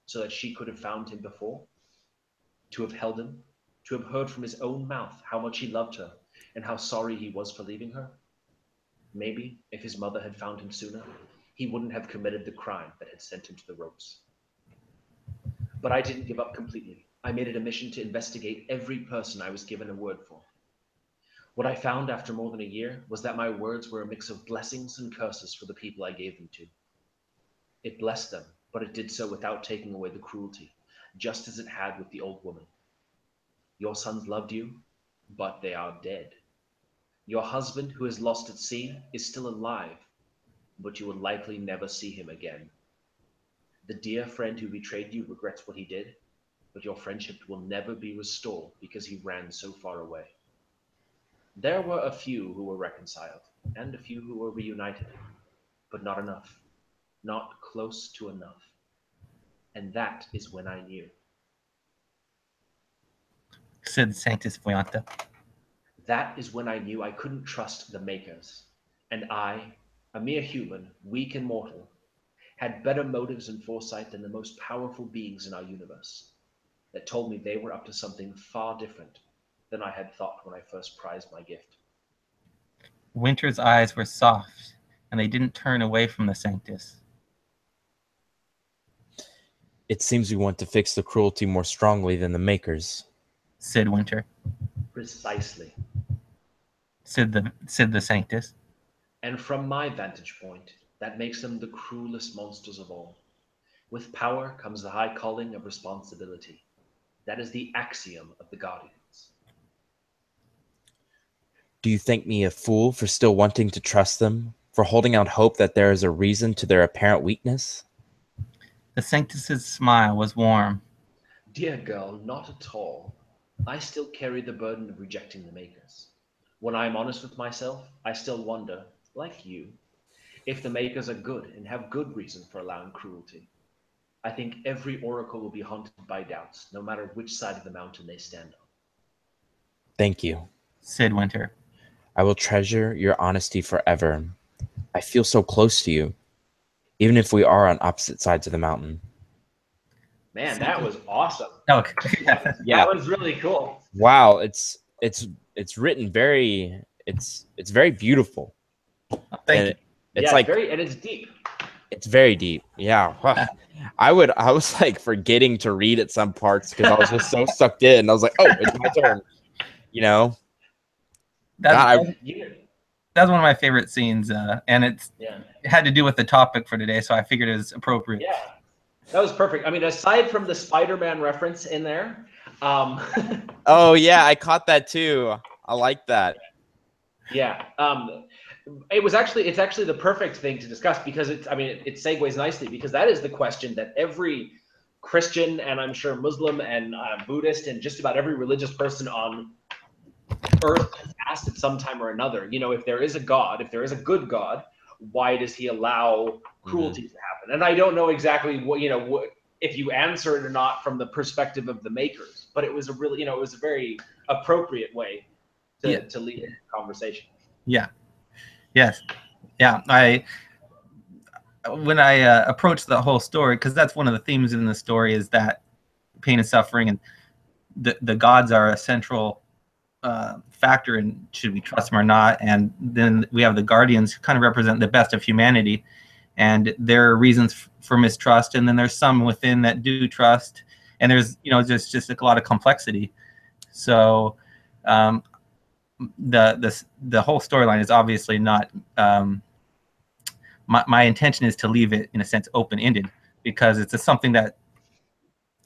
[SPEAKER 2] so that she could have found him before? To have held him, to have heard from his own mouth how much he loved her and how sorry he was for leaving her? Maybe, if his mother had found him sooner, he wouldn't have committed the crime that had sent him to the ropes. But I didn't give up completely. I made it a mission to investigate every person I was given a word for. What I found after more than a year was that my words were a mix of blessings and curses for the people I gave them to. It blessed them, but it did so without taking away the cruelty, just as it had with the old woman. Your sons loved you, but they are dead. Your husband, who is lost at sea, is still alive, but you will likely never see him again. The dear friend who betrayed you regrets what he did, but your friendship will never be restored because he ran so far away. There were a few who were reconciled, and a few who were reunited, but not enough, not close to enough. And that is when I knew.
[SPEAKER 3] Said Sanctus Voyanta.
[SPEAKER 2] That is when I knew I couldn't trust the Makers. And I, a mere human, weak and mortal, had better motives and foresight than the most powerful beings in our universe, that told me they were up to something far different than I had thought when I first prized my gift.
[SPEAKER 3] Winter's eyes were soft, and they didn't turn away from the Sanctus.
[SPEAKER 1] It seems we want to fix the cruelty more strongly than the Makers,
[SPEAKER 3] said Winter.
[SPEAKER 2] Precisely.
[SPEAKER 3] Said the Sanctus.
[SPEAKER 2] And from my vantage point, that makes them the cruelest monsters of all. With power comes the high calling of responsibility. That is the axiom of the Guardians.
[SPEAKER 1] Do you think me a fool for still wanting to trust them, for holding out hope that there is a reason to their apparent weakness?
[SPEAKER 3] The Sanctus's smile was warm.
[SPEAKER 2] Dear girl, not at all. I still carry the burden of rejecting the Makers. When I am honest with myself, I still wonder, like you, if the Makers are good and have good reason for allowing cruelty. I think every oracle will be haunted by doubts, no matter which side of the mountain they stand on.
[SPEAKER 1] Thank you,
[SPEAKER 3] said Winter.
[SPEAKER 1] I will treasure your honesty forever. I feel so close to you, even if we are on opposite sides of the mountain.
[SPEAKER 2] Man, that was awesome.
[SPEAKER 3] Okay.
[SPEAKER 1] Yeah,
[SPEAKER 2] that was really cool.
[SPEAKER 1] Wow, it's written very it's very beautiful.
[SPEAKER 3] Thank you.
[SPEAKER 2] It's like and it's deep.
[SPEAKER 1] It's very deep. Yeah. I was like forgetting to read at some parts because I was just so sucked in. I was like, oh, it's my turn. You know?
[SPEAKER 3] That's one of my favorite scenes, and it had to do with the topic for today, so I figured it was appropriate.
[SPEAKER 2] Yeah, that was perfect. I mean, aside from the Spider-Man reference in there.
[SPEAKER 1] Oh yeah, I caught that too. I like that.
[SPEAKER 2] Yeah. It's actually the perfect thing to discuss because it segues nicely because that is the question that every Christian and I'm sure Muslim and Buddhist and just about every religious person on earth has asked at some time or another. You know, if there is a God, if there is a good God, why does he allow cruelty to happen? And I don't know exactly what if you answer it or not from the perspective of the Makers, but it was a really, it was a very appropriate way to lead the conversation.
[SPEAKER 3] Yeah. Yes. Yeah. when I approach the whole story, because that's one of the themes in the story, is that pain and suffering, and the gods are a central factor in should we trust them or not. And then we have the guardians, who kind of represent the best of humanity, and there are reasons for mistrust, and then there's some within that do trust, and there's just a lot of complexity. So the whole storyline is obviously not my intention is to leave it in a sense open-ended, because it's something that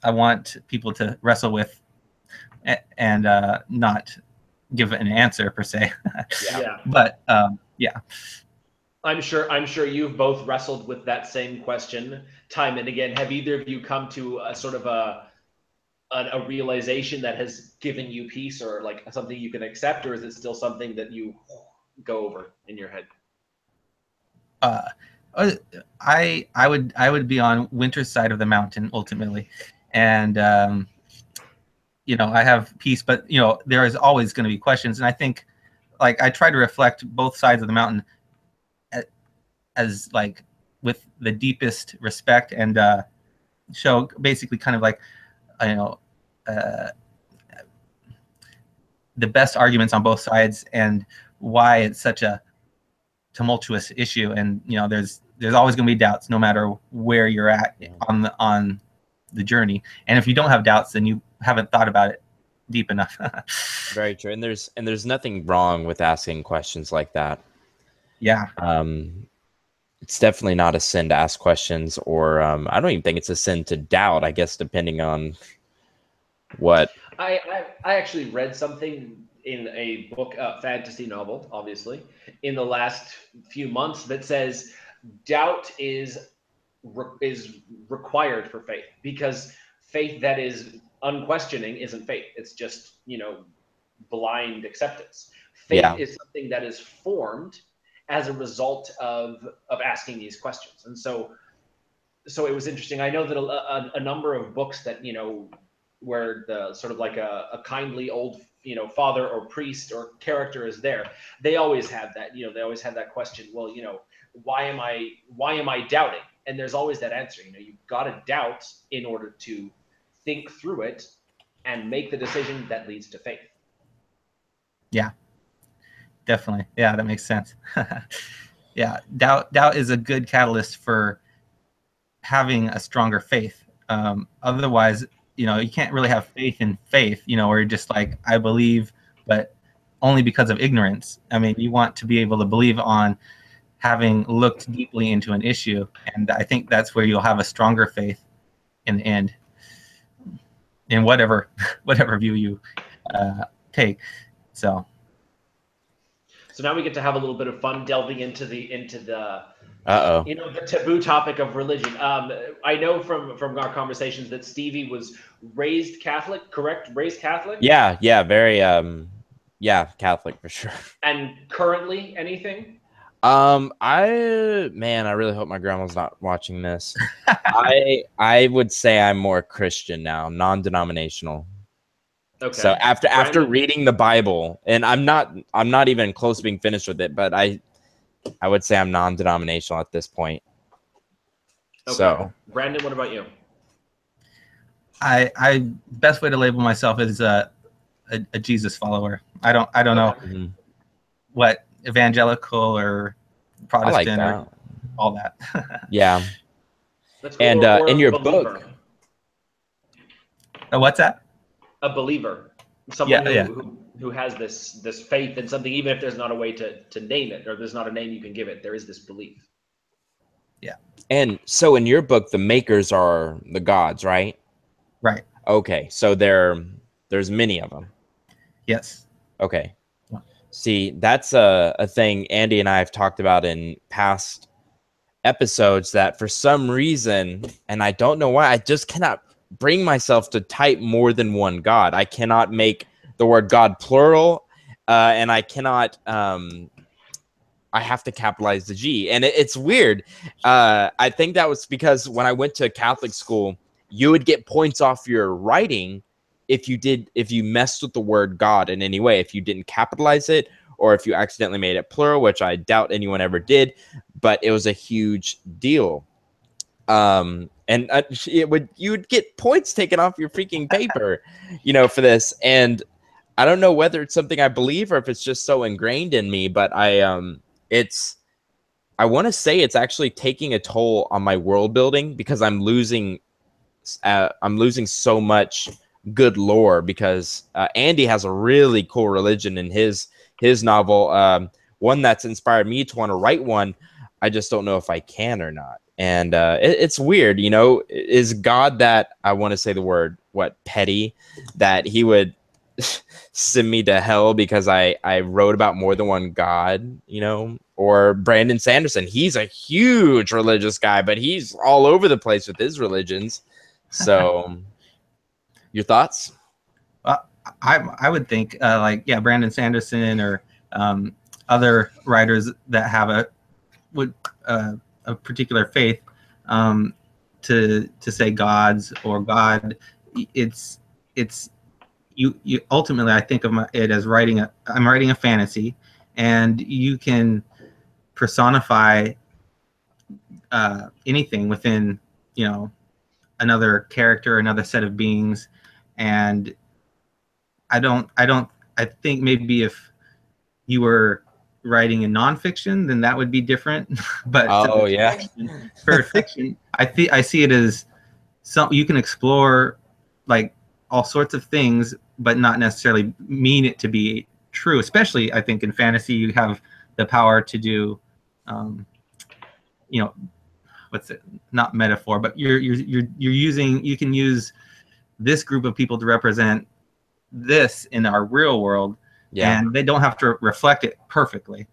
[SPEAKER 3] I want people to wrestle with and not give an answer per se.
[SPEAKER 2] Yeah.
[SPEAKER 3] But yeah.
[SPEAKER 2] I'm sure you've both wrestled with that same question time and again. Have either of you come to a sort of a realization that has given you peace, or like something you can accept, or is it still something that you go over in your head?
[SPEAKER 3] I would be on Winter's side of the mountain ultimately, and I have peace, but there is always going to be questions, and I think like I try to reflect both sides of the mountain as like with the deepest respect, and show basically kind of like the best arguments on both sides and why it's such a tumultuous issue. And there's always going to be doubts no matter where you're at on the journey, and if you don't have doubts, then you haven't thought about it deep enough.
[SPEAKER 1] Very true. And there's nothing wrong with asking questions like that.
[SPEAKER 3] Yeah.
[SPEAKER 1] It's definitely not a sin to ask questions, or I don't even think it's a sin to doubt, I guess, depending on what.
[SPEAKER 2] I actually read something in a book, fantasy novel, obviously, in the last few months that says doubt is required for faith, because faith that is unquestioning isn't faith. It's just, blind acceptance. Faith is something that is formed as a result of asking these questions. And so it was interesting. I know that a number of books that, where the sort of like a kindly old, father or priest or character is there, they always have that, they always have that question. Well, why am I doubting? And there's always that answer. You've got to doubt in order to think through it and make the decision that leads to faith.
[SPEAKER 3] Yeah, definitely. Yeah, that makes sense. Yeah, doubt is a good catalyst for having a stronger faith. Otherwise, you can't really have faith in faith, where you're just like, I believe, but only because of ignorance. I mean, you want to be able to believe on having looked deeply into an issue, and I think that's where you'll have a stronger faith in the end, in whatever view you take. So
[SPEAKER 2] now we get to have a little bit of fun delving into the the taboo topic of religion. I know from our conversations that Stevie was raised Catholic, correct? Raised Catholic?
[SPEAKER 1] Yeah, very Catholic for sure.
[SPEAKER 2] And currently anything?
[SPEAKER 1] I really hope my grandma's not watching this. I would say I'm more Christian now, non-denominational. Okay. So after reading the Bible, and I'm not even close to being finished with it, but I would say I'm non-denominational at this point.
[SPEAKER 2] Okay.
[SPEAKER 1] So,
[SPEAKER 2] Brandon, what about you?
[SPEAKER 3] I best way to label myself is a Jesus follower. I don't know what evangelical or Protestant or all that.
[SPEAKER 1] Yeah. And in your book,
[SPEAKER 3] what's that?
[SPEAKER 2] A believer, someone who has this faith in something, even if there's not a way to name it, or there's not a name you can give it. There is this belief.
[SPEAKER 3] Yeah.
[SPEAKER 1] And so in your book, the makers are the gods, right?
[SPEAKER 3] Right.
[SPEAKER 1] Okay. So there's many of them.
[SPEAKER 3] Yes.
[SPEAKER 1] Okay. See, that's a thing Andy and I have talked about in past episodes, that for some reason, and I don't know why, I just cannot bring myself to type more than one God. I cannot make the word God plural, and I cannot. I have to capitalize the G, and it's weird. I think that was because when I went to Catholic school, you would get points off your writing if you messed with the word God in any way, if you didn't capitalize it, or if you accidentally made it plural, which I doubt anyone ever did. but it was a huge deal. And you would get points taken off your freaking paper, for this. And I don't know whether it's something I believe or if it's just so ingrained in me, but I want to say it's actually taking a toll on my world building, because I'm losing so much good lore, because Andy has a really cool religion in his novel, one that's inspired me to want to write one. I just don't know if I can or not. And it's weird, is God that, I want to say the word, petty, that he would send me to hell because I wrote about more than one God, or Brandon Sanderson. He's a huge religious guy, but he's all over the place with his religions. So your thoughts?
[SPEAKER 3] I would think Brandon Sanderson or other writers that have a particular faith, to say gods or God. It's you ultimately, I think of it as I'm writing a fantasy, and you can personify anything within another character, another set of beings. And I think maybe if you were writing in nonfiction, then that would be different. But for fiction, I see it as you can explore like all sorts of things, but not necessarily mean it to be true. Especially, I think in fantasy, you have the power to do, what's it? Not metaphor, but you can use this group of people to represent this in our real world, and they don't have to reflect it perfectly.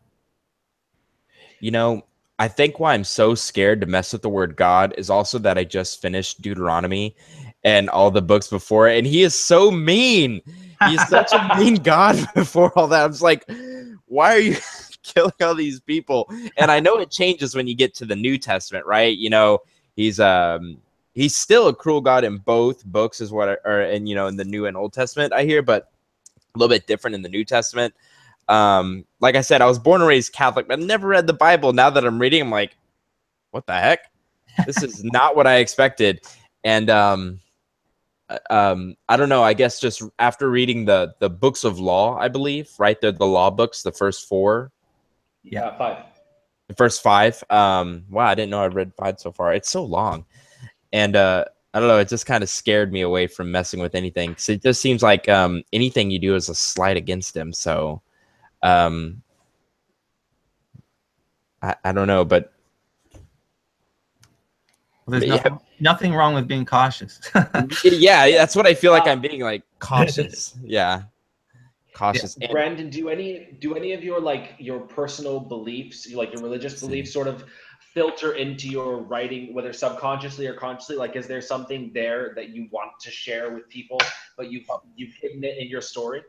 [SPEAKER 1] I think why I'm so scared to mess with the word God is also that I just finished Deuteronomy and all the books before it, and he is so mean. He's such a mean God before all that. I was like, why are you killing all these people? And I know it changes when you get to the New Testament, right? He's still a cruel God in both books, is what, in the New and Old Testament, I hear, but a little bit different in the New Testament. Like I said, I was born and raised Catholic, but I never read the Bible. Now that I'm reading, I'm like, what the heck? This is not what I expected. And I don't know. I guess just after reading the books of law, I believe, right? They're the law books, the first 4.
[SPEAKER 2] Yeah, 5.
[SPEAKER 1] The first 5. Wow, I didn't know I read 5 so far. It's so long. And I don't know, it just kind of scared me away from messing with anything. So it just seems like anything you do is a slight against him. So I don't know, but
[SPEAKER 3] there's nothing wrong with being cautious.
[SPEAKER 1] Yeah, that's what I feel like I'm being, like, cautious. Yeah. Cautious.
[SPEAKER 2] Yeah. Brandon, do any of your personal beliefs, like your religious beliefs, sort of filter into your writing, whether subconsciously or consciously? Like, is there something there that you want to share with people, but you've hidden it in your story?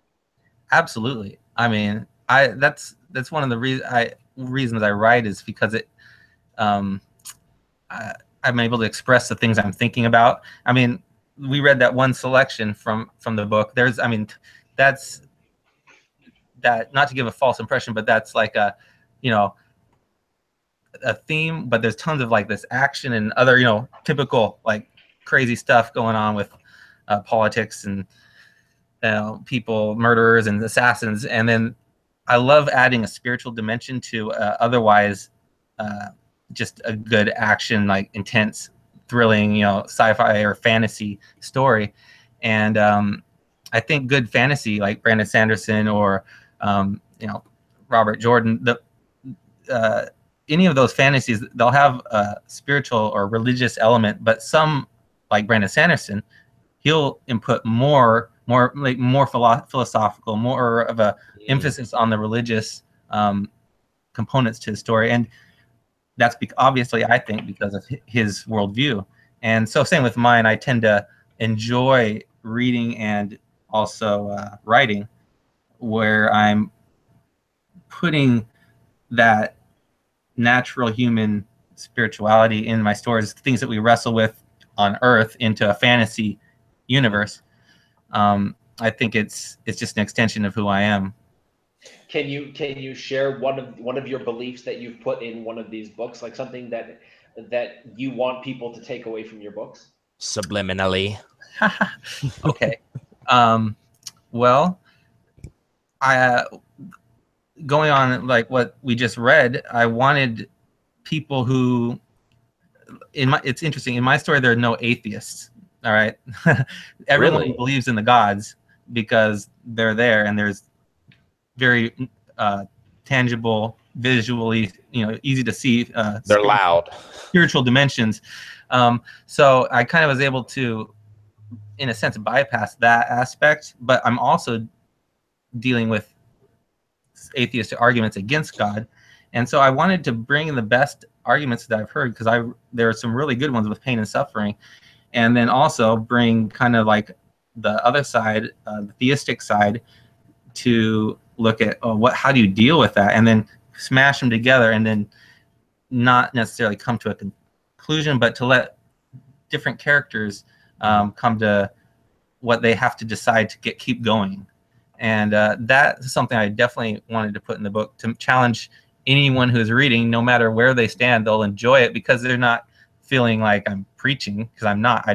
[SPEAKER 3] Absolutely. I mean, that's one of the reasons I write, is because I'm able to express the things I'm thinking about. I mean, we read that one selection from the book. That's that, not to give a false impression, but that's like a theme, but there's tons of like this action and other, typical like crazy stuff going on with politics and people, murderers and assassins. And then I love adding a spiritual dimension to otherwise just a good action, like intense, thrilling, sci-fi or fantasy story. And I think good fantasy, like Brandon Sanderson or Robert Jordan, any of those fantasies, they'll have a spiritual or religious element, but some, like Brandon Sanderson, he'll input more philosophical, more of a emphasis on the religious components to his story. And that's obviously, I think, because of his worldview. And so same with mine, I tend to enjoy reading and also writing, where I'm putting that natural human spirituality in my stories, things that we wrestle with on Earth, into a fantasy universe. I think it's just an extension of who I am.
[SPEAKER 2] Can you share one of your beliefs that you've put in one of these books, like something that you want people to take away from your books?
[SPEAKER 1] Subliminally.
[SPEAKER 3] Okay. Well, I going on like what we just read, I wanted people who it's interesting. In my story, there are no atheists. All right. Everyone
[SPEAKER 1] Really?
[SPEAKER 3] believes in the gods because they're there, and there's very tangible, visually, easy to see
[SPEAKER 1] They're loud.
[SPEAKER 3] spiritual dimensions. So I kind of was able to, in a sense, bypass that aspect, but I'm also dealing with atheistic arguments against God. And so I wanted to bring in the best arguments that I've heard, because there are some really good ones with pain and suffering, and then also bring kind of like the other side, the theistic side, to look at how do you deal with that, and then smash them together, and then not necessarily come to a conclusion, but to let different characters come to what they have to decide to keep going. And that's something I definitely wanted to put in the book, to challenge anyone who's reading, no matter where they stand, they'll enjoy it because they're not feeling like I'm preaching, because I'm not.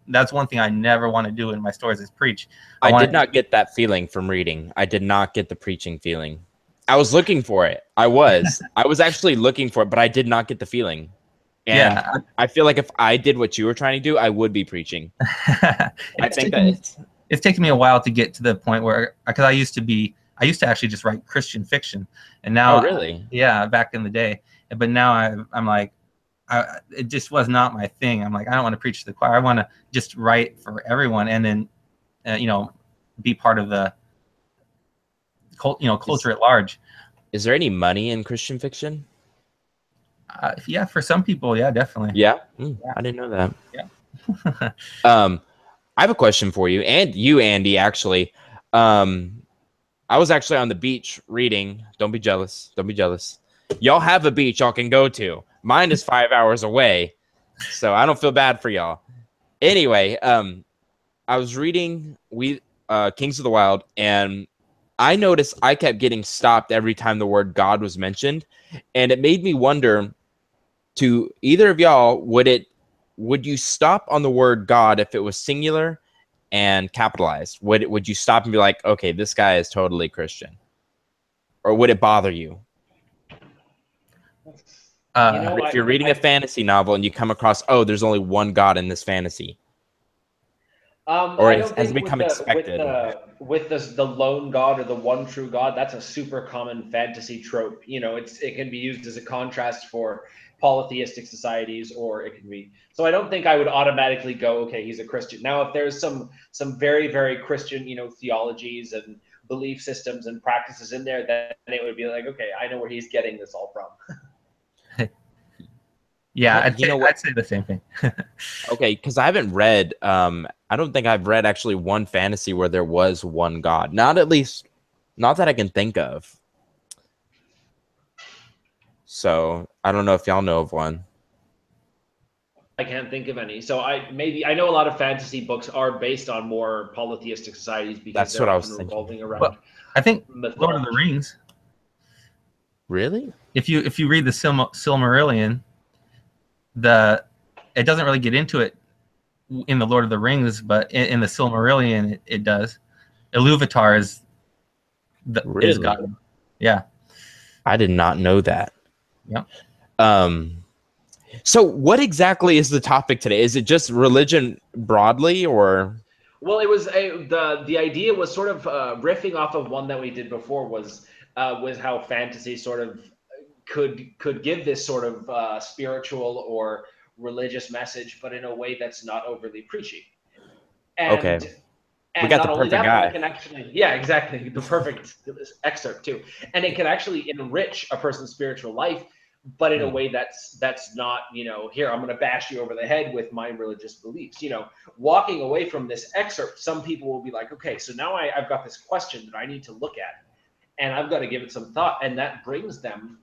[SPEAKER 3] That's one thing I never want to do in my stories, is preach.
[SPEAKER 1] I did not get that feeling from reading. I did not get the preaching feeling. I was looking for it. I was actually looking for it, but I did not get the feeling. And yeah, I feel like if I did what you were trying to do, I would be preaching. I think
[SPEAKER 3] it's taken me a while to get to the point where, because I used to actually just write Christian fiction, and now,
[SPEAKER 1] really,
[SPEAKER 3] yeah, back in the day. But now I'm like, it just was not my thing. I'm like, I don't want to preach to the choir. I want to just write for everyone, and then, be part of the culture at large.
[SPEAKER 1] Is there any money in Christian fiction?
[SPEAKER 3] Yeah, for some people, yeah, definitely.
[SPEAKER 1] Yeah, I didn't know that.
[SPEAKER 3] Yeah.
[SPEAKER 1] I have a question for you, and you, Andy, actually. I was actually on the beach reading. Don't be jealous. Don't be jealous. Y'all have a beach y'all can go to. Mine is 5 hours away, so I don't feel bad for y'all. Anyway, I was reading Kings of the Wild, and I noticed I kept getting stopped every time the word God was mentioned, and it made me wonder, to either of y'all, would you stop on the word God if it was singular and capitalized? Would you stop and be like, okay, this guy is totally Christian? Or would it bother you? If you're reading a fantasy novel and you come across, oh, there's only one God in this fantasy. Or has it become expected?
[SPEAKER 2] With the lone god or the one true God, that's a super common fantasy trope. It can be used as a contrast for polytheistic societies, or it can be. So I don't think I would automatically go, okay, he's a Christian. Now, if there's some very, very Christian, theologies and belief systems and practices in there, then it would be like, okay, I know where he's getting this all from.
[SPEAKER 3] Yeah, I'd say the same thing.
[SPEAKER 1] Okay, because I haven't read, I don't think I've read actually one fantasy where there was one God. Not that I can think of. So I don't know if y'all know of one.
[SPEAKER 2] I can't think of any. So I know a lot of fantasy books are based on more polytheistic societies because they're often revolving around.
[SPEAKER 3] Well, I think mythology. Lord of the Rings.
[SPEAKER 1] Really?
[SPEAKER 3] If you read the Silmarillion, it doesn't really get into it in the Lord of the Rings, but in the Silmarillion it does. Iluvatar is God. Yeah.
[SPEAKER 1] I did not know that.
[SPEAKER 3] Yep.
[SPEAKER 1] So what exactly is the topic today? Is it just religion broadly, or?
[SPEAKER 2] Well, it was the idea was sort of riffing off of one that we did before, was how fantasy sort of could give this sort of spiritual or religious message, but in a way that's not overly preachy. And,
[SPEAKER 1] okay.
[SPEAKER 2] And
[SPEAKER 1] we got the perfect guy.
[SPEAKER 2] It can actually, yeah, exactly, the perfect excerpt too. And it can actually enrich a person's spiritual life, but in a way that's not, here, I'm going to bash you over the head with my religious beliefs. Walking away from this excerpt, some people will be like, okay, so now I've got this question that I need to look at, and I've got to give it some thought, and that brings them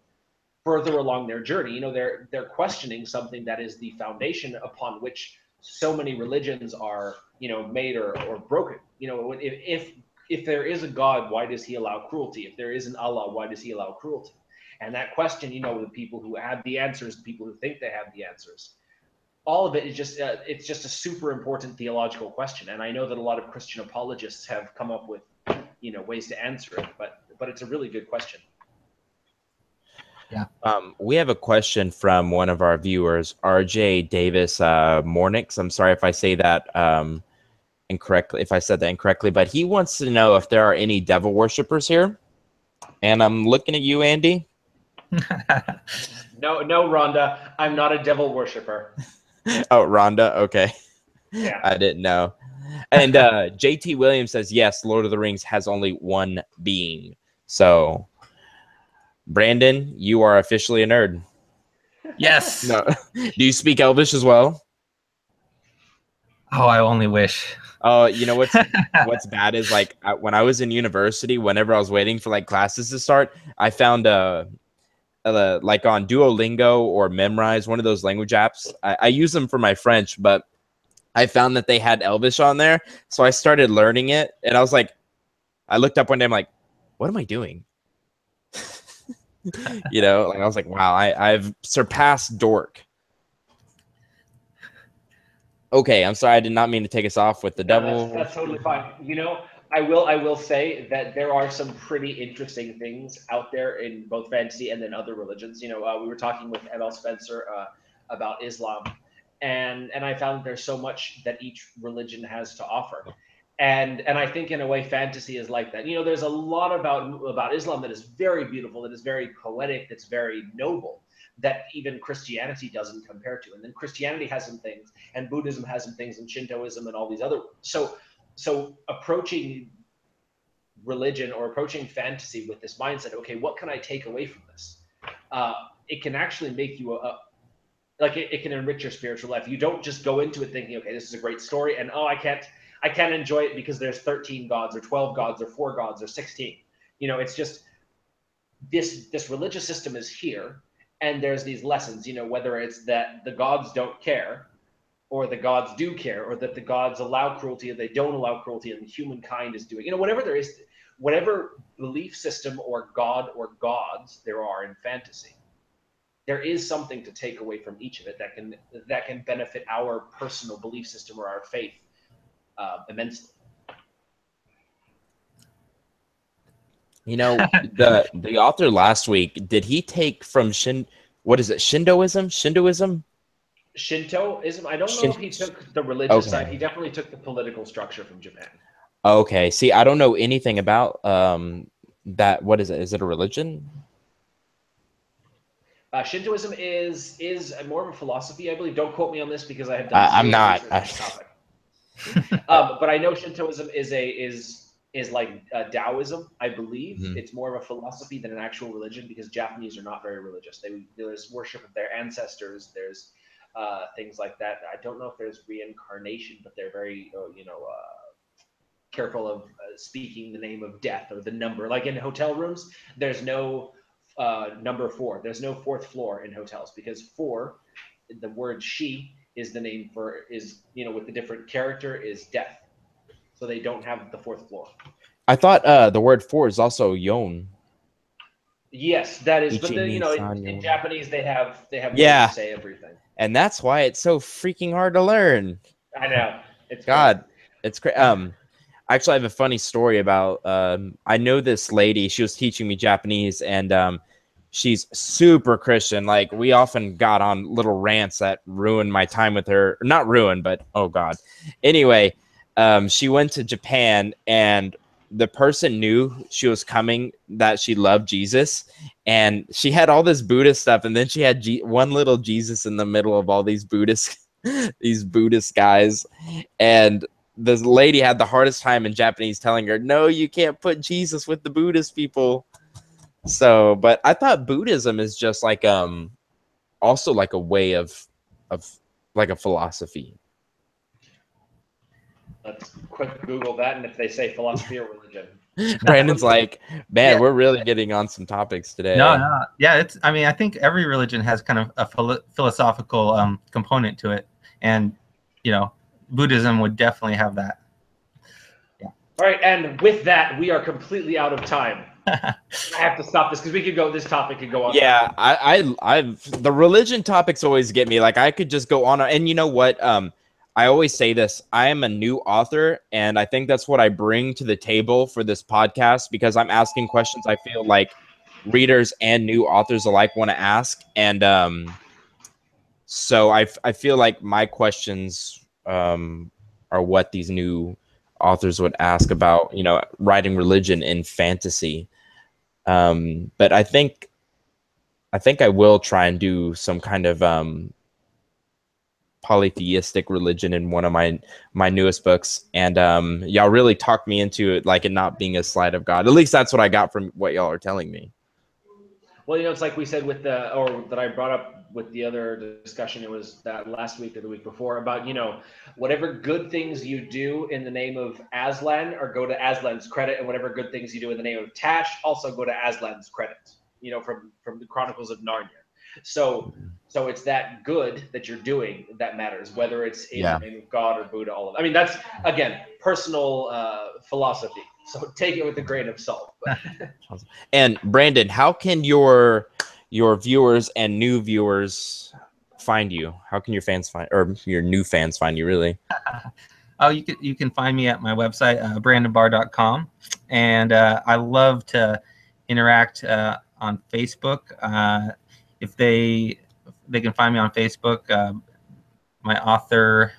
[SPEAKER 2] further along their journey. They're questioning something that is the foundation upon which so many religions are, made or broken. If if there is a God, why does he allow cruelty? If there is an Allah, why does he allow cruelty? And that question, the people who have the answers, the people who think they have the answers, all of it is just it's just a super important theological question. And I know that a lot of Christian apologists have come up with ways to answer it, but it's a really good question.
[SPEAKER 3] Yeah.
[SPEAKER 1] We have a question from one of our viewers, RJ Davis Mornix. I'm sorry if I say that incorrectly, if I said that incorrectly, but he wants to know if there are any devil worshippers here. And I'm looking at you, Andy.
[SPEAKER 2] No, Rhonda, I'm not a devil worshiper.
[SPEAKER 1] Oh, Rhonda, okay.
[SPEAKER 2] Yeah.
[SPEAKER 1] I didn't know. And JT Williams says, yes, Lord of the Rings has only one being. So, Brandon, you are officially a nerd.
[SPEAKER 3] Yes.
[SPEAKER 1] No. Do you speak Elvish as well?
[SPEAKER 3] Oh, I only wish.
[SPEAKER 1] Oh, you know what's bad is like when I was in university, whenever I was waiting for like classes to start, I found like on Duolingo or Memrise, one of those language apps. I use them for my French, but I found that they had Elvish on there, so I started learning it, and I was like, I looked up one day, I'm like, what am I doing? Like I was like, wow, I've surpassed dork. Okay, I'm sorry, I did not mean to take us off with the devil.
[SPEAKER 2] That's totally fine. I will say that there are some pretty interesting things out there in both fantasy and then other religions. We were talking with ML Spencer about Islam, and I found there's so much that each religion has to offer. And I think in a way fantasy is like that. There's a lot about Islam that is very beautiful, that is very poetic, that's very noble, that even Christianity doesn't compare to. And then Christianity has some things, and Buddhism has some things, and Shintoism and all these other. So approaching religion or approaching fantasy with this mindset, okay, what can I take away from this? It can actually make you it can enrich your spiritual life. You don't just go into it thinking, okay, this is a great story, and I can't enjoy it because there's 13 gods or 12 gods or 4 gods or 16. It's just this religious system is here, and there's these lessons, whether it's that the gods don't care or the gods do care, or that the gods allow cruelty or they don't allow cruelty and humankind is doing, whatever there is, whatever belief system or god or gods there are in fantasy, there is something to take away from each of it that can benefit our personal belief system or our faith immensely.
[SPEAKER 1] The author last week, did he take from Shintoism?
[SPEAKER 2] Shintoism. I don't know if he took the religious side. He definitely took the political structure from Japan.
[SPEAKER 1] Okay. See, I don't know anything about that. What is it? Is it a religion?
[SPEAKER 2] Shintoism is more of a philosophy, I believe. Don't quote me on this because I have done.
[SPEAKER 1] I'm not.
[SPEAKER 2] Topic. But I know Shintoism is like Taoism, I believe. Mm-hmm. It's more of a philosophy than an actual religion because Japanese are not very religious. There's worship of their ancestors. There's things like that. I don't know if there's reincarnation, but they're very careful of speaking the name of death or the number. Like in hotel rooms, there's no number 4. There's no 4th floor in hotels because 4, the word she is the name for with the different character is death. So they don't have the 4th floor. I
[SPEAKER 1] thought the word 4 is also yon.
[SPEAKER 2] Yes, that is. But in Japanese they have ways to say everything.
[SPEAKER 1] And that's why it's so freaking hard to learn.
[SPEAKER 2] I know. It's
[SPEAKER 1] God. Crazy. It's crazy. Actually, I have a funny story about. I know this lady. She was teaching me Japanese, and she's super Christian. Like we often got on little rants that ruined my time with her. Not ruined, but oh god. Anyway, she went to Japan, and the person knew she was coming that she loved Jesus, and she had all this Buddhist stuff, and then she had one little Jesus in the middle of all these Buddhist guys, and this lady had the hardest time in Japanese telling her, no, you can't put Jesus with the Buddhist people. So, but I thought Buddhism is just like also like a way of like a philosophy.
[SPEAKER 2] Let's quick Google that, and if they say philosophy or religion.
[SPEAKER 1] Brandon's like, man, we're really getting on some topics today.
[SPEAKER 3] No. Yeah, I think every religion has kind of a philosophical component to it, and Buddhism would definitely have that.
[SPEAKER 2] All right, and with that, we are completely out of time. I have to stop this because we could go. This topic could go on.
[SPEAKER 1] Yeah, the religion topics always get me. Like I could just go on, and you know what? I always say this. I am a new author, and I think that's what I bring to the table for this podcast because I'm asking questions I feel like readers and new authors alike want to ask, and so I feel like my questions are what these new authors would ask about, you know, writing religion in fantasy. But I think I will try and do some kind of polytheistic religion in one of my newest books, and y'all really talked me into it, like it not being a sleight of God. At least that's what I got from what y'all are telling me.
[SPEAKER 2] Well, you know, it's like we said with or that I brought up with the other discussion. It was that last week or the week before about, you know, whatever good things you do in the name of Aslan, or go to Aslan's credit, and whatever good things you do in the name of Tash, also go to Aslan's credit. You know, from the Chronicles of Narnia. So it's that good that you're doing that matters, whether it's in the name of God or Buddha. All of it. I mean, that's again personal philosophy. So take it with a grain of salt.
[SPEAKER 1] And Brandon, how can your viewers and new viewers find you? How can your fans find, or your new fans find you, really?
[SPEAKER 3] Oh, you can find me at my website, brandonbarr.com, and I love to interact on Facebook. If they can find me on Facebook, my author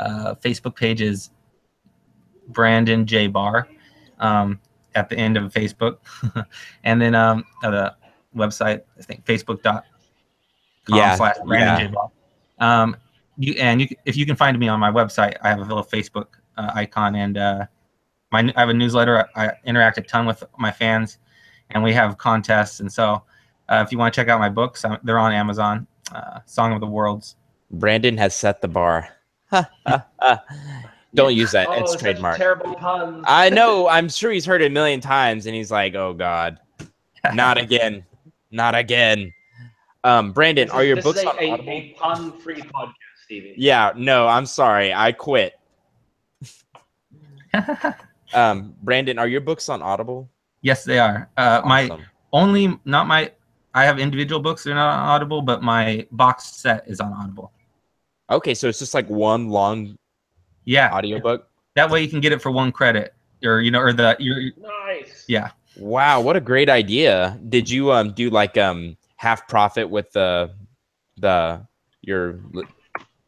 [SPEAKER 3] Facebook page is Brandon J. Barr, at the end of Facebook. And then the website, I think facebook.com/Brandon J. Barr. If you can find me on my website, I have a little Facebook icon, and I have a newsletter. I interact a ton with my fans, and we have contests. And so if you want to check out my books, they're on Amazon. Song of the Worlds.
[SPEAKER 1] Brandon has set the bar. Don't use that. It's trademark.
[SPEAKER 2] Terrible puns.
[SPEAKER 1] I know. I'm sure he's heard it a million times, and he's like, "Oh God, not again, not again." Brandon, are your books on Audible?
[SPEAKER 2] A pun-free podcast, Stevie.
[SPEAKER 1] Yeah. No, I'm sorry. I quit. Brandon, are your books on Audible?
[SPEAKER 3] Yes, they are.
[SPEAKER 1] Awesome.
[SPEAKER 3] I have individual books that are not on Audible, but my box set is on Audible.
[SPEAKER 1] Okay, so it's just like one long audiobook.
[SPEAKER 3] That way you can get it for one credit, or
[SPEAKER 2] nice.
[SPEAKER 3] Yeah.
[SPEAKER 1] Wow, what a great idea. Did you do like half profit with your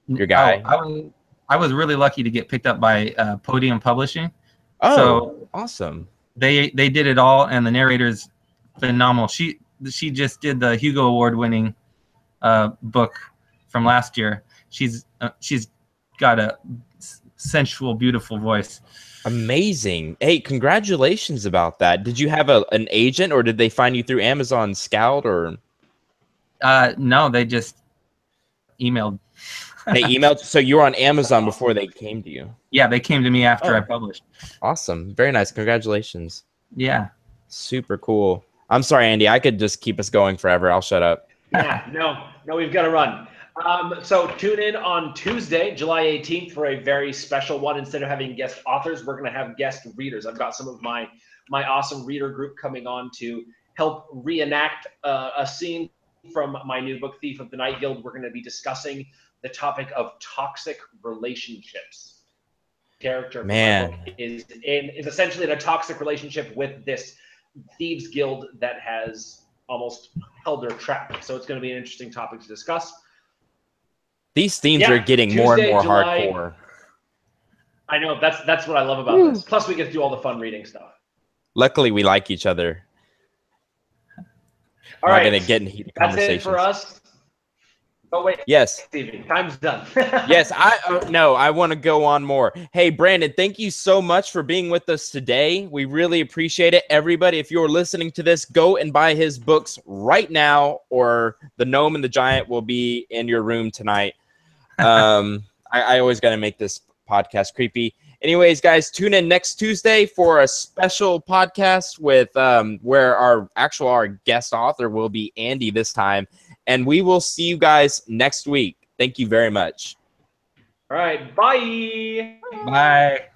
[SPEAKER 1] guy?
[SPEAKER 3] Oh, I was really lucky to get picked up by Podium Publishing.
[SPEAKER 1] Oh,
[SPEAKER 3] so
[SPEAKER 1] awesome.
[SPEAKER 3] They did it all, and the narrator's phenomenal. She just did the Hugo Award winning book from last year. She's got a sensual, beautiful voice.
[SPEAKER 1] Amazing. Hey, congratulations about that. Did you have an agent, or did they find you through Amazon Scout, or?
[SPEAKER 3] No, they just emailed.
[SPEAKER 1] They emailed. So you were on Amazon before they came to you?
[SPEAKER 3] Yeah, they came to me after I published.
[SPEAKER 1] Awesome. Very nice. Congratulations.
[SPEAKER 3] Yeah.
[SPEAKER 1] Super cool. I'm sorry, Andy. I could just keep us going forever. I'll shut up.
[SPEAKER 2] Yeah, no, we've got to run. So tune in on Tuesday, July 18th, for a very special one. Instead of having guest authors, we're going to have guest readers. I've got some of my awesome reader group coming on to help reenact a scene from my new book, Thief of the Night Guild. We're going to be discussing the topic of toxic relationships. Character is essentially in a toxic relationship with this thieves guild that has almost held their trap. So it's going to be an interesting topic to discuss.
[SPEAKER 1] These themes are getting
[SPEAKER 2] Tuesday,
[SPEAKER 1] more and more
[SPEAKER 2] July,
[SPEAKER 1] hardcore.
[SPEAKER 2] I know, that's what I love about this. Plus, we get to do all the fun reading stuff.
[SPEAKER 1] Luckily, we like each other.
[SPEAKER 2] All right,
[SPEAKER 1] going to get in heated conversations.
[SPEAKER 2] That's it for us. Oh wait,
[SPEAKER 1] yes,
[SPEAKER 2] Stevie, time's done.
[SPEAKER 1] Yes, I want to go on more. Hey, Brandon, thank you so much for being with us today. We really appreciate it. Everybody, if you're listening to this, go and buy his books right now, or The Gnome and the Giant will be in your room tonight. I always got to make this podcast creepy. Anyways, guys, tune in next Tuesday for a special podcast with where our guest author will be Andy this time. And we will see you guys next week. Thank you very much.
[SPEAKER 2] All right. Bye.
[SPEAKER 3] Bye.